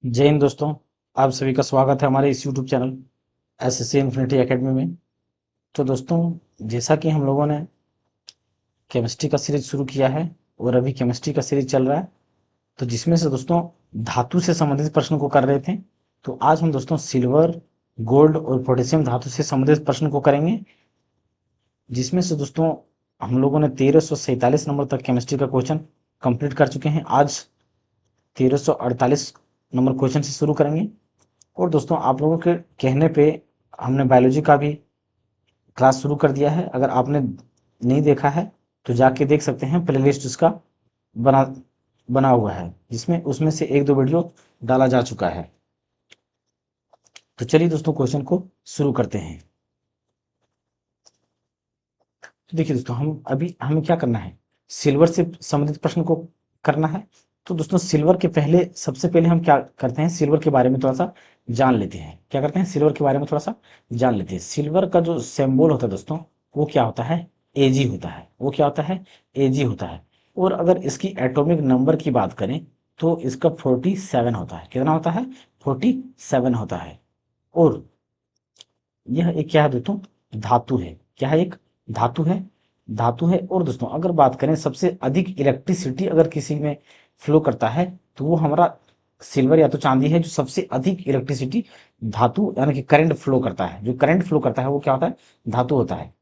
जय हिंद दोस्तों। आप सभी का स्वागत है हमारे इस YouTube channel SSC infinity academy में। तो दोस्तों, जैसा कि हम लोगों ने केमिस्ट्री का सीरीज शुरू किया है और अभी केमिस्ट्री का सीरीज चल रहा है, तो जिसमें से दोस्तों धातु से संबंधित प्रश्न को कर रहे थे। तो आज हम दोस्तों सिल्वर, गोल्ड और पोटेशियम धातु से संबंधित प्रश्न को करेंगे, जिसमें से दोस्तों हम लोगों ने 1347 नंबर तक केमिस्ट्री का क्वेश्चन कंप्लीट कर चुके हैं। आज 1348 नंबर क्वेश्चन से शुरू करेंगे। और दोस्तों, आप लोगों के कहने पे हमने बायोलॉजी का भी क्लास शुरू कर दिया है। अगर आपने नहीं देखा है तो जाके देख सकते हैं, प्लेलिस्ट उसका बना बना हुआ है, जिसमें उसमें से एक दो वीडियो डाला जा चुका है। तो चलिए दोस्तों, क्वेश्चन को शुरू करते हैं। तो देखिए दोस्तों, हमें क्या करना है, सिल्वर से संबंधित प्रश्न को करना है। तो दोस्तों, सिल्वर के पहले सबसे पहले हम क्या करते हैं, सिल्वर के बारे में थोड़ा सा जान लेते हैं। क्या करते हैं, सिल्वर के बारे में थोड़ा सा जान लेते हैं। सिल्वर का जो सिंबल होता है दोस्तों, वो क्या होता है, एजी होता है। वो क्या होता है, एजी होता है। और अगर इसकी एटॉमिक नंबर की बात करें तो इसका 47 होता है। कितना होता है, 47 होता है। और यह एक क्या है दोस्तों, धातु है। क्या है, एक धातु है। धातु है। और दोस्तों, अगर बात करें सबसे अधिक इलेक्ट्रिसिटी अगर किसी में फ्लो करता है तो वो हमारा सिल्वर या तो चांदी है, जो सबसे अधिक इलेक्ट्रिसिटी धातु यानी कि करंट फ्लो करता है। जो करंट फ्लो करता है वो क्या होता है, धातु होता है।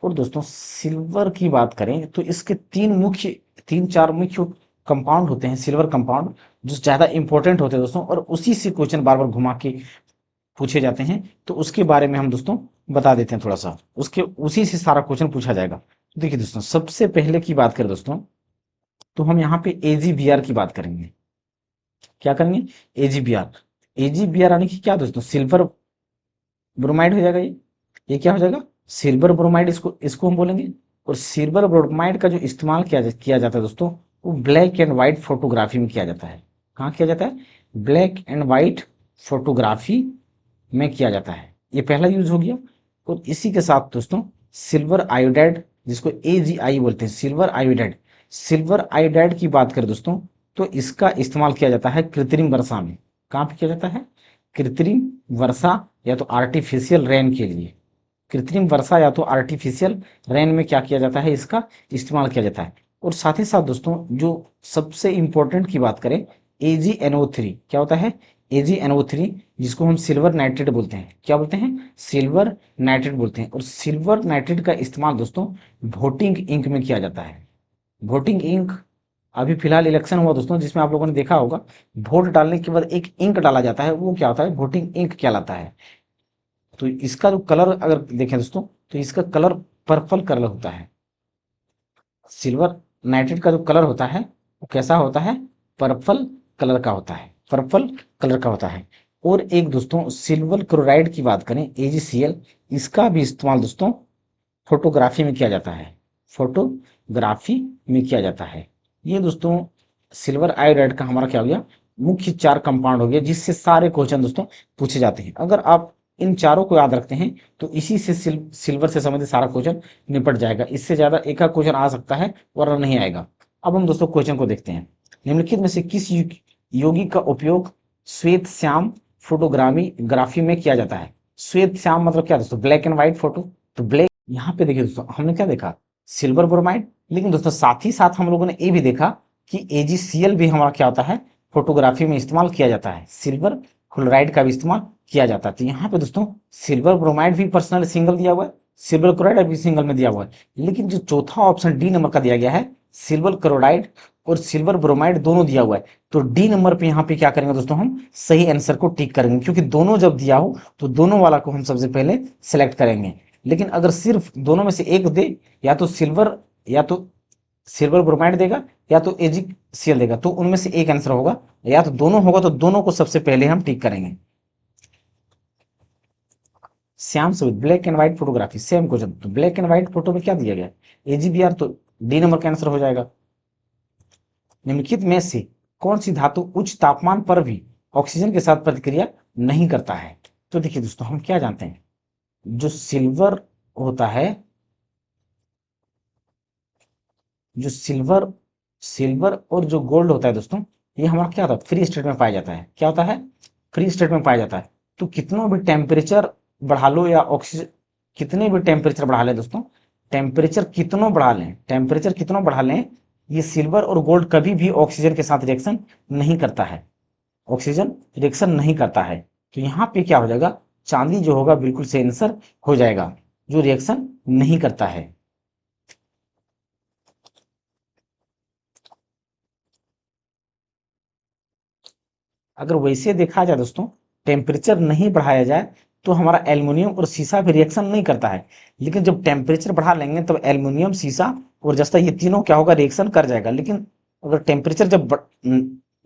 और दोस्तों, सिल्वर की बात करें तो इसके तीन चार मुख्य कंपाउंड होते हैं, सिल्वर कंपाउंड, जो ज्यादा इंपॉर्टेंट होते हैं दोस्तों। और उसी से क्वेश्चन बार बार घुमा के पूछे जाते हैं। तो उसके बारे में हम दोस्तों बता देते हैं थोड़ा सा, उसके उसी से सारा क्वेश्चन पूछा जाएगा। तो देखिए दोस्तों, सबसे पहले की बात करें दोस्तों, तो हम यहाँ पे एजीबीआर की बात करेंगे। क्या करेंगे, एजीबीआर। एजीबीआर यानी कि क्या दोस्तों, सिल्वर ब्रोमाइड हो जाएगा। ये क्या हो जाएगा, सिल्वर ब्रोमाइड, इसको इसको हम बोलेंगे। और सिल्वर ब्रोमाइड का जो इस्तेमाल किया जाता है दोस्तों, वो ब्लैक एंड व्हाइट फोटोग्राफी में किया जाता है। कहाँ किया जाता है, ब्लैक एंड व्हाइट फोटोग्राफी में किया जाता है। ये पहला यूज हो गया। और इसी के साथ दोस्तों, सिल्वर आयोडाइड, जिसको एजीआई बोलते हैं, सिल्वर आयोडाइड। सिल्वर आयोडाइड की बात करें दोस्तों, तो इसका इस्तेमाल किया जाता है कृत्रिम वर्षा में। कहाँ पे किया जाता है, कृत्रिम वर्षा या तो आर्टिफिशियल रेन के लिए। कृत्रिम वर्षा या तो आर्टिफिशियल रेन में क्या किया जाता है, इसका इस्तेमाल किया जाता है। और साथ ही साथ दोस्तों, जो सबसे इंपॉर्टेंट की बात करें, AgNO3 क्या होता है, AgNO3, जिसको हम सिल्वर नाइट्रेट बोलते हैं। क्या बोलते हैं, सिल्वर नाइट्रेट बोलते हैं। और सिल्वर नाइट्रेट का इस्तेमाल दोस्तों वोटिंग इंक में किया जाता है। वोटिंग इंक, अभी फिलहाल इलेक्शन हुआ दोस्तों, जिसमें आप लोगों ने देखा होगा, वोट डालने के बाद एक इंक डाला जाता है, वो क्या होता है, वोटिंग इंक कहलाता है। तो इसका जो कलर अगर देखें दोस्तों, तो इसका कलर पर्पल कलर होता है। सिल्वर नाइट्रेट का जो कलर होता है वो कैसा होता है, पर्पल कलर का होता है। पर्पल कलर का होता है। और एक दोस्तों, सिल्वर क्लोराइड की बात करें, AgCl, इसका भी इस्तेमाल दोस्तों फोटोग्राफी में किया जाता है। फोटोग्राफी में किया जाता है। ये दोस्तों सिल्वर आयोडाइड का हमारा क्या हो गया, मुख्य चार कंपाउंड हो गया, जिससे सारे क्वेश्चन दोस्तों पूछे जाते हैं। अगर आप इन चारों को याद रखते हैं तो इसी से सिल्वर से संबंधित सारा क्वेश्चन निपट जाएगा। इससे ज्यादा एक आध क्वेश्चन आ सकता है, वरना नहीं आएगा। अब हम दोस्तों क्वेश्चन को देखते हैं। निम्नलिखित में से किस यौगिक का उपयोग श्वेत श्याम फोटोग्रामी ग्राफी में किया जाता है। श्वेत श्याम मतलब क्या दोस्तों, ब्लैक एंड व्हाइट फोटो। तो ब्लैक, यहाँ पे देखिए दोस्तों, हमने क्या देखा, सिल्वर ब्रोमाइड। लेकिन दोस्तों साथ ही साथ हम लोगों ने ये भी देखा कि AgCl भी हमारा क्या होता है, फोटोग्राफी में इस्तेमाल किया जाता है। सिल्वर क्लोराइड का भी इस्तेमाल किया जाता है। तो यहाँ पे दोस्तों सिल्वर ब्रोमाइड भी पर्सनल सिंगल दिया हुआ है, सिल्वर क्लोराइड भी सिंगल में दिया हुआ है। लेकिन जो चौथा ऑप्शन डी नंबर का दिया गया है, सिल्वर क्लोराइड और सिल्वर ब्रोमाइड दोनों दिया हुआ है, तो डी नंबर पे यहाँ पे क्या करेंगे दोस्तों, हम सही आंसर को टिक करेंगे। क्योंकि दोनों जब दिया हो तो दोनों वाला को हम सबसे पहले सेलेक्ट करेंगे। लेकिन अगर सिर्फ दोनों में से एक दे, या तो सिल्वर ब्रोमाइड देगा या तो AgCl देगा, तो उनमें से एक आंसर होगा। या तो दोनों होगा तो दोनों को सबसे पहले हम टिक करेंगे। श्याम सुविध, black and white photography, same question. तो ब्लैक एंड व्हाइट फोटो में क्या दिया गया, AgBr, तो डी नंबर का आंसर हो जाएगा। निम्नलिखित में से कौन सी धातु उच्च तापमान पर भी ऑक्सीजन के साथ प्रतिक्रिया नहीं करता है। तो देखिए दोस्तों, हम क्या जानते हैं, जो सिल्वर होता है, जो सिल्वर सिल्वर और जो गोल्ड होता है दोस्तों, ये हमारा क्या होता है, फ्री स्टेट में पाया जाता है। क्या होता है, फ्री स्टेट में पाया जाता है। तो कितना भी टेम्परेचर बढ़ा लो या ऑक्सीजन, कितने भी टेम्परेचर बढ़ा लें दोस्तों, टेम्परेचर कितनों बढ़ा लें, टेम्परेचर कितनों बढ़ा लें, ये सिल्वर और गोल्ड कभी भी ऑक्सीजन के साथ रिएक्शन नहीं करता है, ऑक्सीजन रिएक्शन नहीं करता है। तो यहाँ पे क्या हो जाएगा, चांदी जो होगा बिल्कुल से आंसर हो जाएगा, जो रिएक्शन नहीं करता है। अगर वैसे देखा जाए दोस्तों, टेम्परेचर नहीं बढ़ाया जाए तो हमारा एल्युमिनियम और शीशा भी रिएक्शन नहीं करता है, लेकिन जब टेम्परेचर बढ़ा लेंगे तब एल्युमिनियम, शीशा और जस्ता ये तीनों क्या होगा, रिएक्शन कर जाएगा। लेकिन अगर टेम्परेचर जब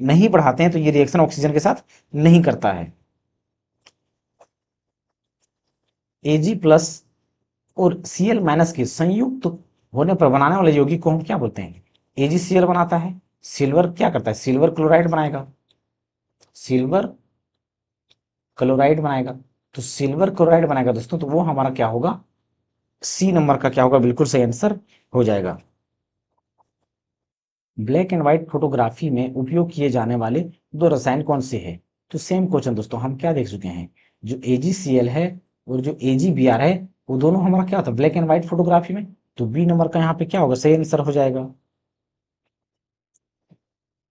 नहीं बढ़ाते हैं तो ये रिएक्शन ऑक्सीजन के साथ नहीं करता है। एजी प्लस और सीएल माइनस के संयुक्त होने पर बनाने वाले यौगिक को हम क्या बोलते हैं, एजीसीएल बनाता है। सिल्वर क्या करता है, सिल्वर क्लोराइड बनाएगा, सिल्वर क्लोराइड बनाएगा। तो सिल्वर क्लोराइड बनाएगा दोस्तों, तो वो हमारा क्या होगा, सी नंबर का क्या होगा, बिल्कुल सही आंसर हो जाएगा। ब्लैक एंड व्हाइट फोटोग्राफी में उपयोग किए जाने वाले दो रसायन कौन से हैं। तो सेम क्वेश्चन दोस्तों हम क्या देख चुके हैं, जो AgCl है और जो AgBr है, वो दोनों हमारा क्या होता है, ब्लैक एंड व्हाइट फोटोग्राफी में। तो बी नंबर का यहाँ पे क्या होगा, सही आंसर हो जाएगा।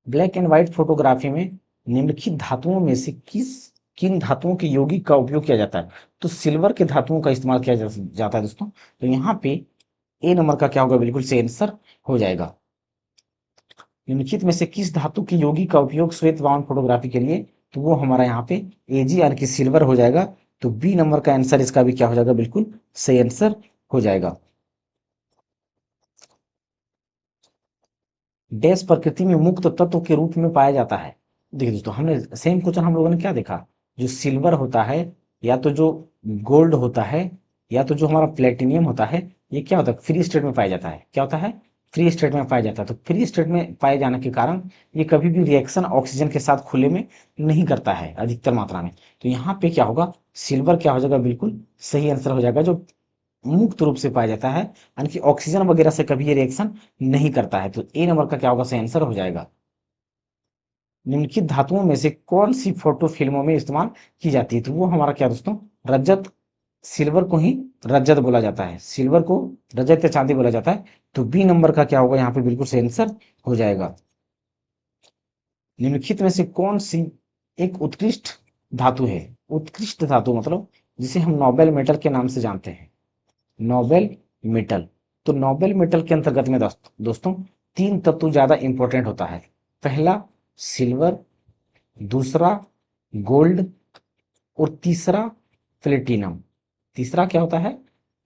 ब्लैक एंड व्हाइट फोटोग्राफी में निम्नलिखित धातुओं में से किन धातुओं के यौगिक का उपयोग किया जाता है। तो सिल्वर के धातुओं का इस्तेमाल किया जाता है दोस्तों। तो यहाँ पे ए नंबर का क्या होगा, बिल्कुल सही आंसर हो जाएगा। निम्नलिखित में से किस धातु के यौगिक का उपयोग श्वेत बावन फोटोग्राफी के लिए, तो वो हमारा यहाँ पे AgR की सिल्वर हो जाएगा। तो बी नंबर का आंसर इसका भी क्या हो जाएगा, बिल्कुल सही आंसर हो जाएगा। डैश प्रकृति में मुक्त तत्व के रूप में पाया जाता है। देखिए दोस्तों, हमने सेम क्वेश्चन हम लोगों ने क्या देखा, जो सिल्वर होता है, या तो जो गोल्ड होता है, या तो जो हमारा प्लेटिनियम होता है, ये क्या होता है, फ्री स्टेट में पाया जाता है। क्या होता है, फ्री स्टेट में पाया जाता है। तो फ्री स्टेट में पाए जाने के कारण ये कभी भी रिएक्शन ऑक्सीजन के साथ खुले में नहीं करता है अधिकतर मात्रा में। तो यहाँ पे क्या होगा, सिल्वर क्या हो जाएगा, बिल्कुल सही आंसर हो जाएगा, जो मुक्त रूप से पाया जाता है, यानी कि ऑक्सीजन वगैरह से कभी ये रिएक्शन नहीं करता है। तो ए नंबर का क्या होगा, सही आंसर हो जाएगा। निम्नलिखित धातुओं में से कौन सी फोटो फिल्मों में इस्तेमाल की जाती है, तो वो हमारा क्या दोस्तों, रजत। सिल्वर को ही रजत बोला जाता है, सिल्वर को रजत या चांदी बोला जाता है। तो बी नंबर का क्या होगा, यहाँ पे बिल्कुल सही आंसर हो जाएगा। निम्नलिखित में से कौन सी एक उत्कृष्ट धातु है, उत्कृष्ट धातु मतलब जिसे हम नोबेल मेटल के नाम से जानते हैं, नोबेल मेटल। तो नोबेल मेटल के अंतर्गत में दोस्तों तीन तत्व ज्यादा इंपॉर्टेंट होता है। पहला सिल्वर, दूसरा गोल्ड, और तीसरा प्लेटिनम। तीसरा क्या होता है,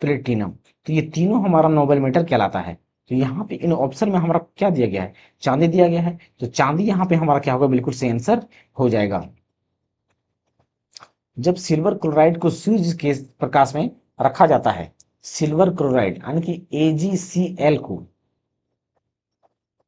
प्लेटिनम। तो ये तीनों हमारा नोबेल मेटल कहलाता है। तो यहाँ पे इन ऑप्शन में हमारा क्या दिया गया है, चांदी दिया गया है। तो चांदी यहाँ पे हमारा क्या होगा, बिल्कुल सही आंसर हो जाएगा। जब सिल्वर क्लोराइड को सूर्य के प्रकाश में रखा जाता है, सिल्वर क्लोराइड यानी कि AgCl को,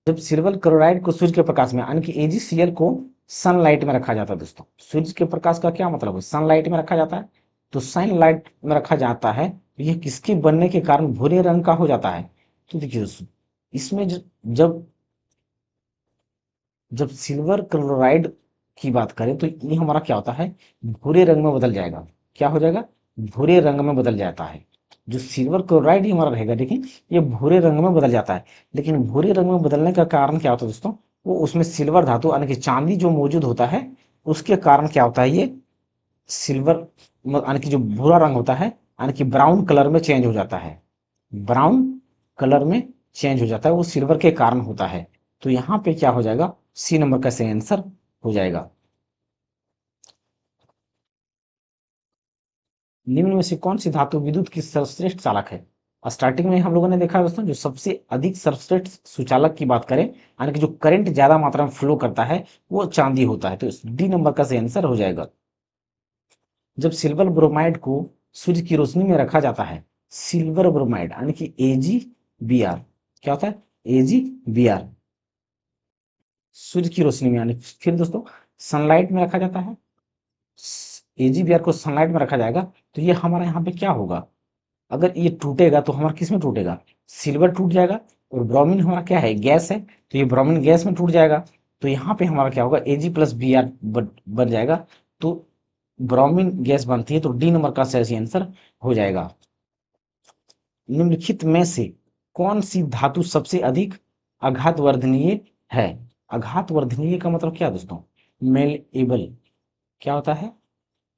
जब सिल्वर क्लोराइड को सूर्य के प्रकाश में यानी कि AgCl को सनलाइट में रखा जाता है दोस्तों। सूर्य के प्रकाश का क्या मतलब है, सनलाइट में रखा जाता है। तो सनलाइट में रखा जाता है, तो यह किसके बनने के कारण भूरे रंग का हो जाता है। तो देखिए दोस्तों, इसमें जब जब सिल्वर क्लोराइड की बात करें तो ये हमारा क्या होता है, भूरे रंग में बदल जाएगा। क्या हो जाएगा, भूरे रंग में बदल जाता है। जो सिल्वर क्लोराइड ही हमारा रहेगा, देखिए ये भूरे रंग में बदल जाता है। लेकिन भूरे रंग में बदलने का कारण क्या होता है दोस्तों, वो उसमें सिल्वर धातु यानी कि चांदी जो मौजूद होता है, उसके कारण क्या होता है, ये सिल्वर यानी कि जो भूरा रंग होता है, यानी कि ब्राउन कलर में चेंज हो जाता है, ब्राउन कलर में चेंज हो जाता है, वो सिल्वर के कारण होता है। तो यहाँ पे क्या हो जाएगा, सी नंबर का सही आंसर हो जाएगा। निम्न में से कौन सी धातु विद्युत की सर्वश्रेष्ठ चालक है। स्टार्टिंग में हम लोगों ने देखा है दोस्तों, जो सबसे अधिक सर्वश्रेष्ठ सुचालक की बात करें, यानी कि जो करंट ज्यादा मात्रा में फ्लो करता है, वो चांदी होता है। तो डी नंबर का सही आंसर हो जाएगा। जब सिल्वर ब्रोमाइड को सूर्य की रोशनी में रखा जाता है, सिल्वर ब्रोमाइड यानी कि AgBr, क्या होता है, AgBr, सूर्य की रोशनी में, यानी फिर दोस्तों सनलाइट में रखा जाता है, AgBr को सनलाइट में रखा जाएगा। तो ये हमारा यहाँ पे क्या होगा, अगर ये टूटेगा तो हमारा किस में टूटेगा, सिल्वर टूट जाएगा। और ब्रोमीन हमारा क्या है, गैस है, तो ये ब्रोमीन गैस में टूट जाएगा। तो यहाँ पे हमारा क्या होगा, Ag+Br बन जाएगा। तो ब्रोमीन गैस बनती है, तो डी नंबर का सही आंसर हो जाएगा। निम्नलिखित में से कौन सी धातु सबसे अधिक आघातवर्धनीय है? आघातवर्धनीय का मतलब क्या दोस्तों? मेलेएबल। क्या होता है?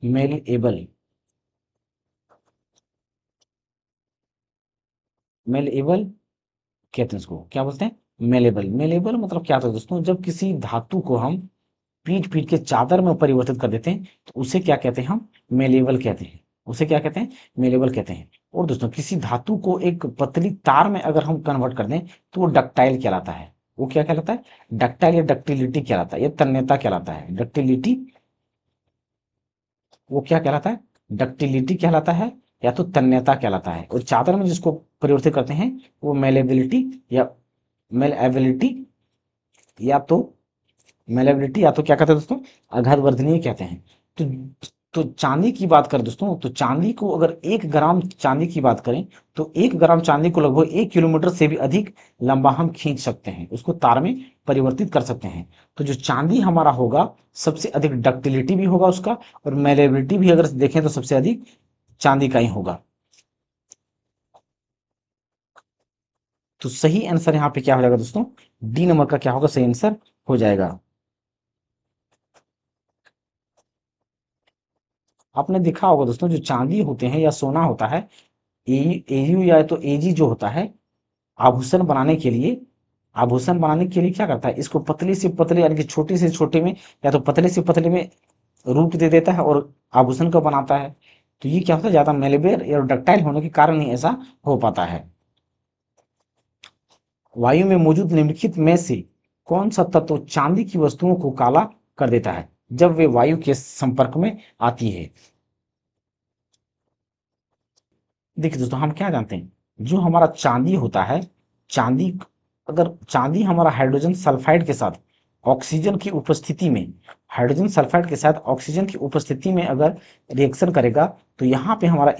मेलेएबल। मेलेएबल कहते हैं इसको, क्या बोलते हैं? मेलेबल। मेलेबल मतलब क्या होता है दोस्तों? जब किसी धातु को हम पीट पीट के चादर में परिवर्तित कर देते हैं, तो उसे क्या कहते हैं? हम मेलेबल कहते हैं। उसे क्या कहते हैं? मेलेबल कहते हैं। और दोस्तों किसी धातु को एक पतली तार में अगर हम कन्वर्ट कर दें, तो वो डक्टाइल कहलाता है। वो क्या कहलाता है? डक्टाइल या डक्टिलिटी कहलाता है, या तन्यता कहलाता है। डक्टिलिटी, वो क्या कहलाता है? डक्टिलिटी कहलाता है, या तो तन्यता कहलाता है। और चादर में जिसको परिवर्तित करते हैं, वो मेलेबिलिटी या मेलेबिलिटी या तो मेलेबिलिटी या तो क्या कहते हैं दोस्तों? आघातवर्धनीय कहते हैं। तो चांदी की बात करें दोस्तों, तो चांदी को अगर 1 ग्राम चांदी की बात करें, तो 1 ग्राम चांदी को लगभग 1 किलोमीटर से भी अधिक लंबा हम खींच सकते हैं, उसको तार में परिवर्तित कर सकते हैं। तो जो चांदी हमारा होगा, सबसे अधिक डक्टिलिटी भी होगा उसका, और मेलेबिलिटी भी अगर देखें तो सबसे अधिक चांदी का ही होगा। तो सही आंसर यहाँ पे क्या हो जाएगा दोस्तों? डी नंबर का क्या होगा? सही आंसर हो जाएगा। आपने देखा होगा दोस्तों, जो चांदी होते हैं या सोना होता है, एयू या तो एजी जो होता है, आभूषण बनाने के लिए, आभूषण बनाने के लिए क्या करता है? इसको पतले से पतले यानी कि छोटे से छोटे में, या तो पतले से पतले में रूप दे देता है और आभूषण को बनाता है। तो ये क्या होता है? ज्यादा मेलेबल और डक्टाइल होने के कारण ही ऐसा हो पाता है। वायु में मौजूद निम्नलिखित में से कौन सा तत्व चांदी की वस्तुओं को काला कर देता है जब वे वायु के संपर्क में आती है? देखिए दोस्तों, हम क्या जानते हैं, जो हमारा चांदी होता है, चांदी, अगर चांदी हमारा हाइड्रोजन सल्फाइड के साथ ऑक्सीजन की उपस्थिति में, हाइड्रोजन सल्फाइड के साथ ऑक्सीजन की उपस्थिति में अगर रिएक्शन करेगा, तो यहाँ पे हमारा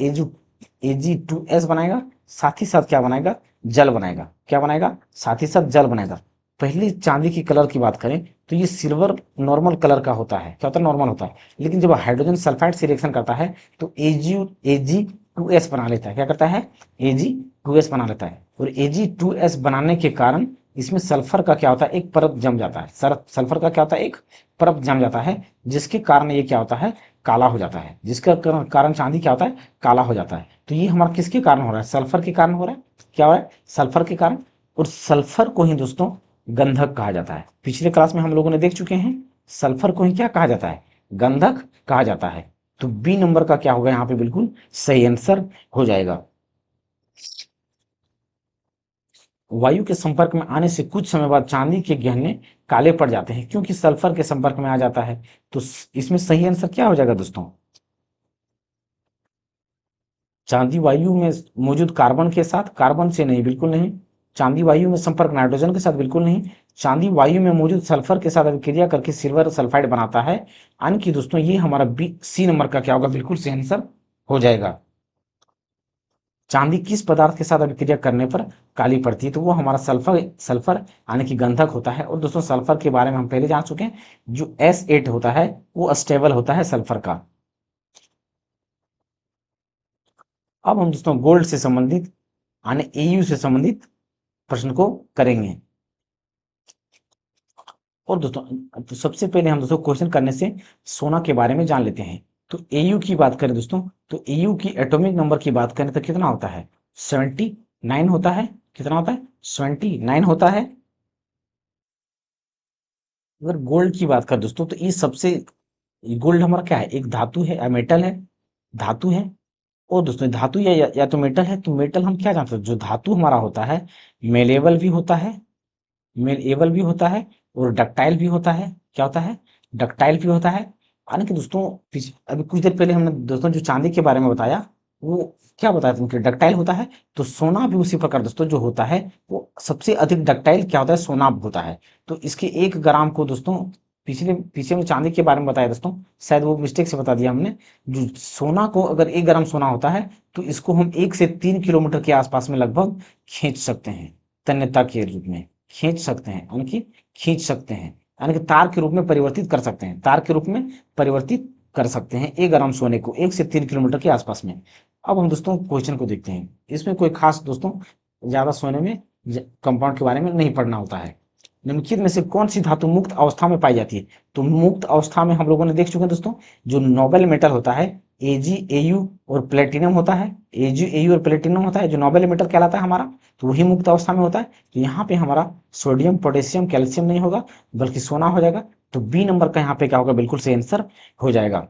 Ag2S बनाएगा, साथ ही साथ क्या बनाएगा? जल बनाएगा। क्या बनाएगा? साथ ही साथ जल बनाएगा। पहली चांदी की कलर की बात करें, तो ये सिल्वर नॉर्मल कलर का होता है। क्या होता है? नॉर्मल होता है। लेकिन जब हाइड्रोजन सल्फाइड से रिएक्शन करता है, तो Ag2S बना लेता है। क्या करता है? Ag2S बना लेता है। और Ag2S बनाने के कारण इसमें सल्फर का क्या होता है? एक परत जम जाता है। सल्फर का क्या होता है? एक परत जम जाता है, जिसके कारण ये क्या होता है? काला हो जाता है। जिसका कारण चांदी क्या होता है? काला हो जाता है। तो ये हमारा किसके कारण हो रहा है? सल्फर के कारण हो रहा है। क्या हो रहा है? सल्फर के कारण। और सल्फर को ही दोस्तों गंधक कहा जाता है। पिछले क्लास में हम लोगों ने देख चुके हैं, सल्फर को ही क्या कहा जाता है? गंधक कहा जाता है। तो बी नंबर का क्या होगा? यहाँ पे बिल्कुल सही आंसर हो जाएगा। वायु के संपर्क में आने से कुछ समय बाद चांदी के गहने काले पड़ जाते हैं, क्योंकि सल्फर के संपर्क में आ जाता है। तो इसमें सही आंसर क्या हो जाएगा दोस्तों? चांदी वायु में मौजूद कार्बन के साथ, कार्बन से नहीं, बिल्कुल नहीं। चांदी वायु में संपर्क नाइट्रोजन के साथ, बिल्कुल नहीं। चांदी वायु में मौजूद सल्फर के साथ अभिक्रिया करके सिल्वर सल्फाइड बनाता है। यानी कि दोस्तों ये हमारा बी सी नंबर का क्या होगा? बिल्कुल सही आंसर हो जाएगा। चांदी किस पदार्थ के साथ अभिक्रिया करने पर काली पड़ती है? तो वो हमारा सल्फर, सल्फर यानी कि गंधक होता है। और दोस्तों सल्फर के बारे में हम पहले जान चुके हैं, जो S8 होता है वो स्टेबल होता है सल्फर का। अब हम दोस्तों गोल्ड से संबंधित यानी एयू से संबंधित प्रश्न को करेंगे। और दोस्तों तो सबसे पहले हम दोस्तों क्वेश्चन करने से सोना के बारे में जान लेते हैं। तो एयू की बात करें दोस्तों, तो एयू की एटॉमिक नंबर की बात करें तो कितना होता है? 79 होता है। कितना होता है? 79 होता है। अगर गोल्ड की बात करें दोस्तों, तो ये सबसे, गोल्ड हमारा क्या है? एक धातु है या मेटल है? धातु है। और दोस्तों धातु या तो मेटल है। तो मेटल हम क्या जानते हैं? जो धातु हमारा होता है, मेलेबल भी होता है, मेलेबल भी होता है, और डक्टाइल भी होता है। क्या होता है? डक्टाइल भी होता है। हालांकि दोस्तों अभी कुछ देर पहले हमने दोस्तों जो चांदी के बारे में बताया, वो क्या बताया तुमको? डक्टाइल होता है। तो सोना भी उसी प्रकार दोस्तों जो होता है, वो सबसे अधिक डक्टाइल क्या होता है? सोना होता है। तो इसके 1 ग्राम को दोस्तों, पिछले पीछे में चांदी के बारे में बताया दोस्तों, शायद वो मिस्टेक से बता दिया हमने। जो सोना को अगर 1 ग्राम सोना होता है, तो इसको हम 1 से 3 किलोमीटर के आसपास में लगभग खींच सकते हैं, तन्यता के रूप में खींच सकते हैं, यानी कि खींच सकते हैं। यानी कि तार के रूप में परिवर्तित कर सकते हैं, तार के रूप में परिवर्तित कर सकते हैं 1 ग्राम सोने को 1 से 3 किलोमीटर के आसपास में। अब हम दोस्तों क्वेश्चन को देखते हैं। इसमें कोई खास दोस्तों ज्यादा सोने में कंपाउंड के बारे में नहीं पढ़ना होता है। निम्नलिखित में से कौन सी धातु मुक्त अवस्था में पाई जाती है? तो मुक्त अवस्था में हम लोगों ने देख चुके हैं दोस्तों, जो नोबेल मेटल होता है एजी एयू और प्लेटिनम होता है, एजी एयू और प्लेटिनम होता है जो नोबेल मेटल कहलाता है हमारा, तो वही मुक्त अवस्था में होता है। तो यहाँ पे हमारा सोडियम पोटेशियम कैल्शियम नहीं होगा बल्कि सोना हो जाएगा। तो बी नंबर का यहाँ पे क्या होगा, बिल्कुल सही आंसर हो जाएगा।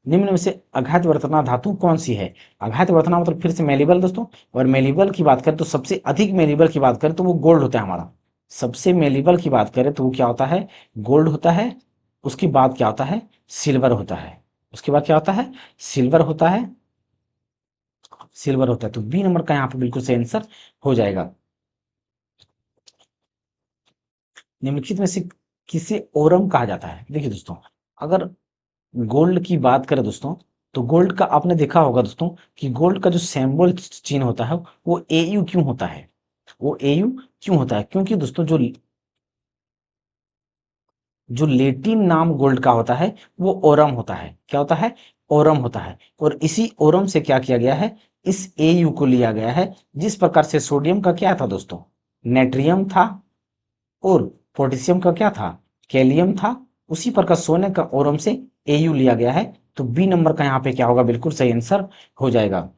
निम्न में से अघात वर्तना धातु कौन सी है? अघात वर्तना मतलब फिर से मेलेबल दोस्तों, और मेलेबल की बात करें तो सबसे अधिक मेलेबल की बात करें तो वो गोल्ड होता है हमारा। सबसे मेलेबल की बात करें तो वो क्या होता है, गोल्ड होता है। उसके बाद क्या होता है, सिल्वर होता है। उसके बाद क्या होता है, सिल्वर होता है, सिल्वर होता है। तो बी नंबर का यहाँ पे बिल्कुल सही आंसर हो जाएगा। निम्नलिखित में से किसे ओरम कहा जाता है? देखिए दोस्तों, अगर गोल्ड की बात करें दोस्तों, तो गोल्ड का आपने देखा होगा दोस्तों कि गोल्ड का जो सिंबल चिन्ह होता है वो एयू क्यों होता है? वो एयू क्यों होता है? क्योंकि दोस्तों जो लेटिन नाम गोल्ड का होता है वो ओरम होता है। क्या होता है? ओरम होता है। और इसी ओरम से क्या किया गया है, इस एयू को लिया गया है। जिस प्रकार से सोडियम का क्या था दोस्तों, नेट्रियम था, और पोटेशियम का क्या था, कैलियम था, उसी प्रकार सोने का ओरम से एयू लिया गया है। तो बी नंबर का यहाँ पे क्या होगा, बिल्कुल सही आंसर हो जाएगा।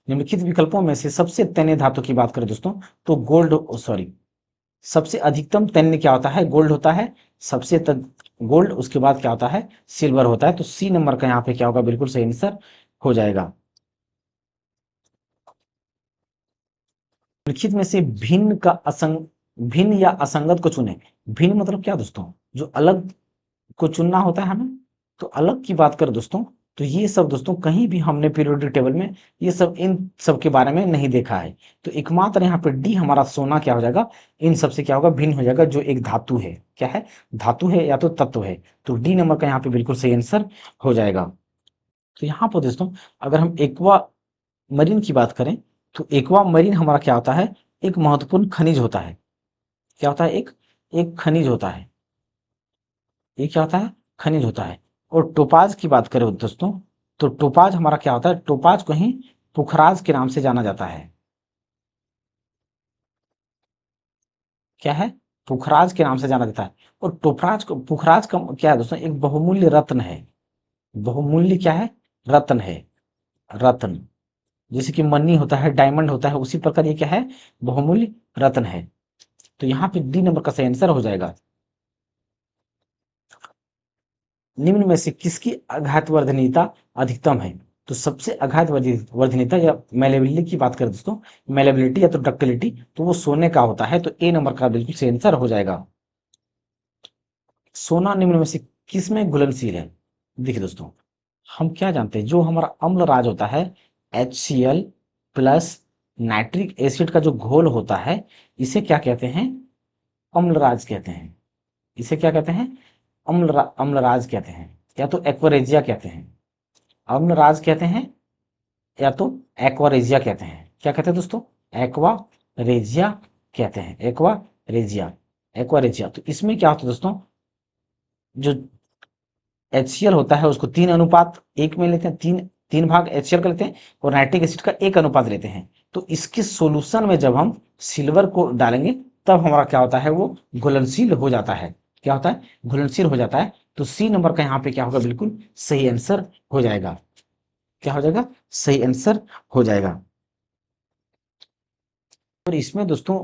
निम्नलिखित विकल्पों में से सबसे तन्य धातु की बात करें दोस्तों, तो गोल्ड, सॉरी, सबसे अधिकतम तन्य क्या होता है, गोल्ड होता है। गोल्ड, उसके बाद क्या होता है, सिल्वर होता है। तो सी नंबर का यहाँ पे क्या होगा, बिल्कुल सही आंसर हो जाएगा। लिखित में से भिन्न या असंगत को चुने। भिन्न मतलब क्या दोस्तों, जो अलग को चुनना होता है हमें। तो अलग की बात करें दोस्तों, तो ये सब दोस्तों कहीं भी हमने पीरियोडिक टेबल में ये सब इन सब के बारे में नहीं देखा है। तो एकमात्र यहाँ पे डी हमारा सोना क्या हो जाएगा, इन सब से क्या होगा, भिन्न हो जाएगा, जो एक धातु है। क्या है, धातु है या तो तत्व है। तो डी नंबर का यहाँ पे बिल्कुल सही आंसर हो जाएगा। तो यहाँ पर दोस्तों अगर हम एक्वा मरीन की बात करें, तो एक्वा मरीन हमारा क्या होता है, एक महत्वपूर्ण खनिज होता है। क्या होता है, एक एक खनिज होता है। ये क्या होता है, खनिज होता है। और टोपाज की बात करें दोस्तों, तो टोपाज हमारा क्या होता है, टोपाज को ही पुखराज के नाम से जाना जाता है। क्या है, पुखराज के नाम से जाना जाता है। और पुखराज का क्या है दोस्तों, एक बहुमूल्य रत्न है। बहुमूल्य क्या है, रत्न है, रत्न। जैसे कि मनी होता है, डायमंड होता है, उसी प्रकार ये क्या है, बहुमूल्य रत्न है। तो यहाँ पे डी नंबर का सही आंसर हो जाएगा। निम्न में से किसकी आघातवर्धनीयता अधिकतम है? तो सबसे आघातवर्धनीयता या मेलेबिलिटी की बात करें दोस्तों, मेलेबिलिटी या तो डक्टिलिटी, तो वो सोने का होता है। तो ए नंबर का बिल्कुल सही आंसर हो जाएगा। सोना निम्न में से किस में घुलनशील है? देखिए दोस्तों, हम क्या जानते हैं, जो हमारा अम्ल राज होता है HCl प्लस नाइट्रिक एसिड का जो घोल होता है, इसे क्या कहते हैं, अम्लराज कहते हैं। इसे क्या कहते हैं, अम्लराज कहते हैं, या तो एक्वरेजिया कहते हैं। अम्लराज कहते हैं या तो एक्वारेजिया कहते हैं। क्या कहते हैं दोस्तों, एक्वारेजिया कहते हैं, एक्वारेजिया, एक्वारेजिया। तो इसमें क्या होता है दोस्तों, जो HCl होता है उसको 3:1 में लेते हैं, तीन भाग HCl का लेते हैं, और नाइट्रिक एसिड का 1 अनुपात लेते हैं। तो इसके सोल्यूशन में जब हम सिल्वर को डालेंगे तब हमारा क्या होता है, वो घुलनशील हो जाता है। क्या होता है, घुलनशील हो जाता है। तो सी नंबर का यहाँ पे क्या होगा, बिल्कुल सही आंसर हो जाएगा। क्या हो जाएगा, सही आंसर हो जाएगा। और इसमें दोस्तों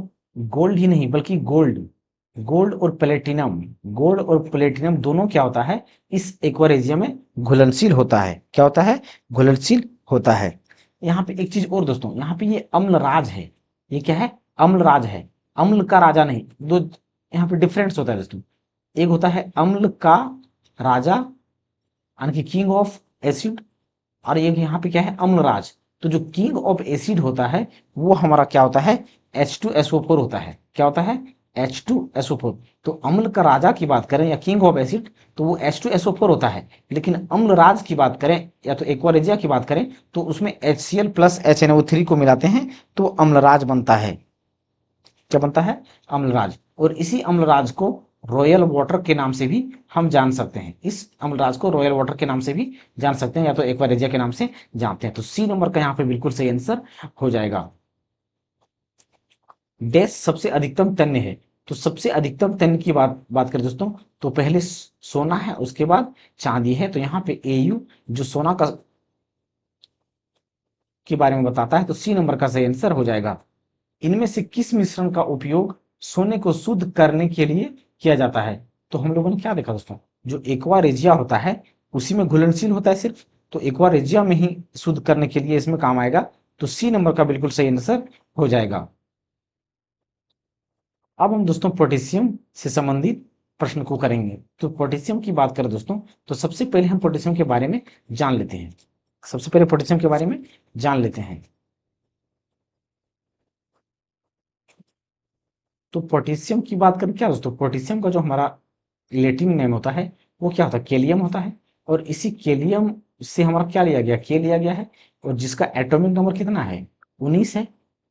गोल्ड ही नहीं बल्कि गोल्ड और प्लेटिनम, गोल्ड और प्लेटिनम दोनों क्या होता है, इस एक्वारेजियम में घुलनशील होता है। क्या होता है, घुलनशील होता है। यहाँ पे एक चीज और दोस्तों, यहाँ पे ये अम्लराज है। ये क्या है, अम्लराज है, अम्ल का राजा नहीं। दो यहाँ पे डिफरेंस होता है दोस्तों, एक होता है अम्ल का राजा यानी कि किंग ऑफ एसिड, और एक यहाँ पे क्या है, अम्लराज। तो जो किंग ऑफ एसिड होता है वो हमारा क्या होता है, H2SO4 होता है। क्या होता है, H2SO4। तो अम्ल का राजा की बात करें या किंग ऑफ एसिड, तो वो H2SO4 होता है। लेकिन अम्लराज की बात करें या तो एक्वारेजिया की बात करें, तो उसमें HCl प्लस HNO3 को मिलाते हैं तो अम्लराज बनता है। क्या बनता है, अम्लराज। और इसी अम्लराज को रॉयल वाटर के नाम से भी हम जान सकते हैं, इस अम्लराज को रॉयल वाटर के नाम से भी जान सकते हैं, या तो एक्वारेजिया के नाम से जानते हैं। तो सी नंबर का यहाँ पे बिल्कुल सही आंसर हो जाएगा। डैश सबसे अधिकतम तन्य है, तो सबसे अधिकतम तन्य की बात करें दोस्तों, तो पहले सोना है, उसके बाद चांदी है। तो यहाँ पे एयू जो सोना का के बारे में बताता है, तो सी नंबर का सही आंसर हो जाएगा। इनमें से किस मिश्रण का उपयोग सोने को शुद्ध करने के लिए किया जाता है? तो हम लोगों ने क्या देखा दोस्तों, जो एक्वा रेजिया होता है उसी में घुलनशील होता है सिर्फ, तो एक्वा रेजिया में ही शुद्ध करने के लिए इसमें काम आएगा। तो सी नंबर का बिल्कुल सही आंसर हो जाएगा। अब हम दोस्तों पोटेशियम से संबंधित प्रश्न को करेंगे। तो पोटेशियम की बात करें दोस्तों, तो सबसे पहले हम पोटेशियम के बारे में जान लेते हैं। सबसे पहले पोटेशियम के बारे में जान लेते हैं। तो पोटेशियम की बात करें क्या दोस्तों, पोटेशियम का जो हमारा लैटिन नेम होता है वो क्या होता है, केलियम होता है। और इसी केलियम से हमारा क्या लिया गया, के लिया गया है। और जिसका एटॉमिक नंबर कितना है, 19 है।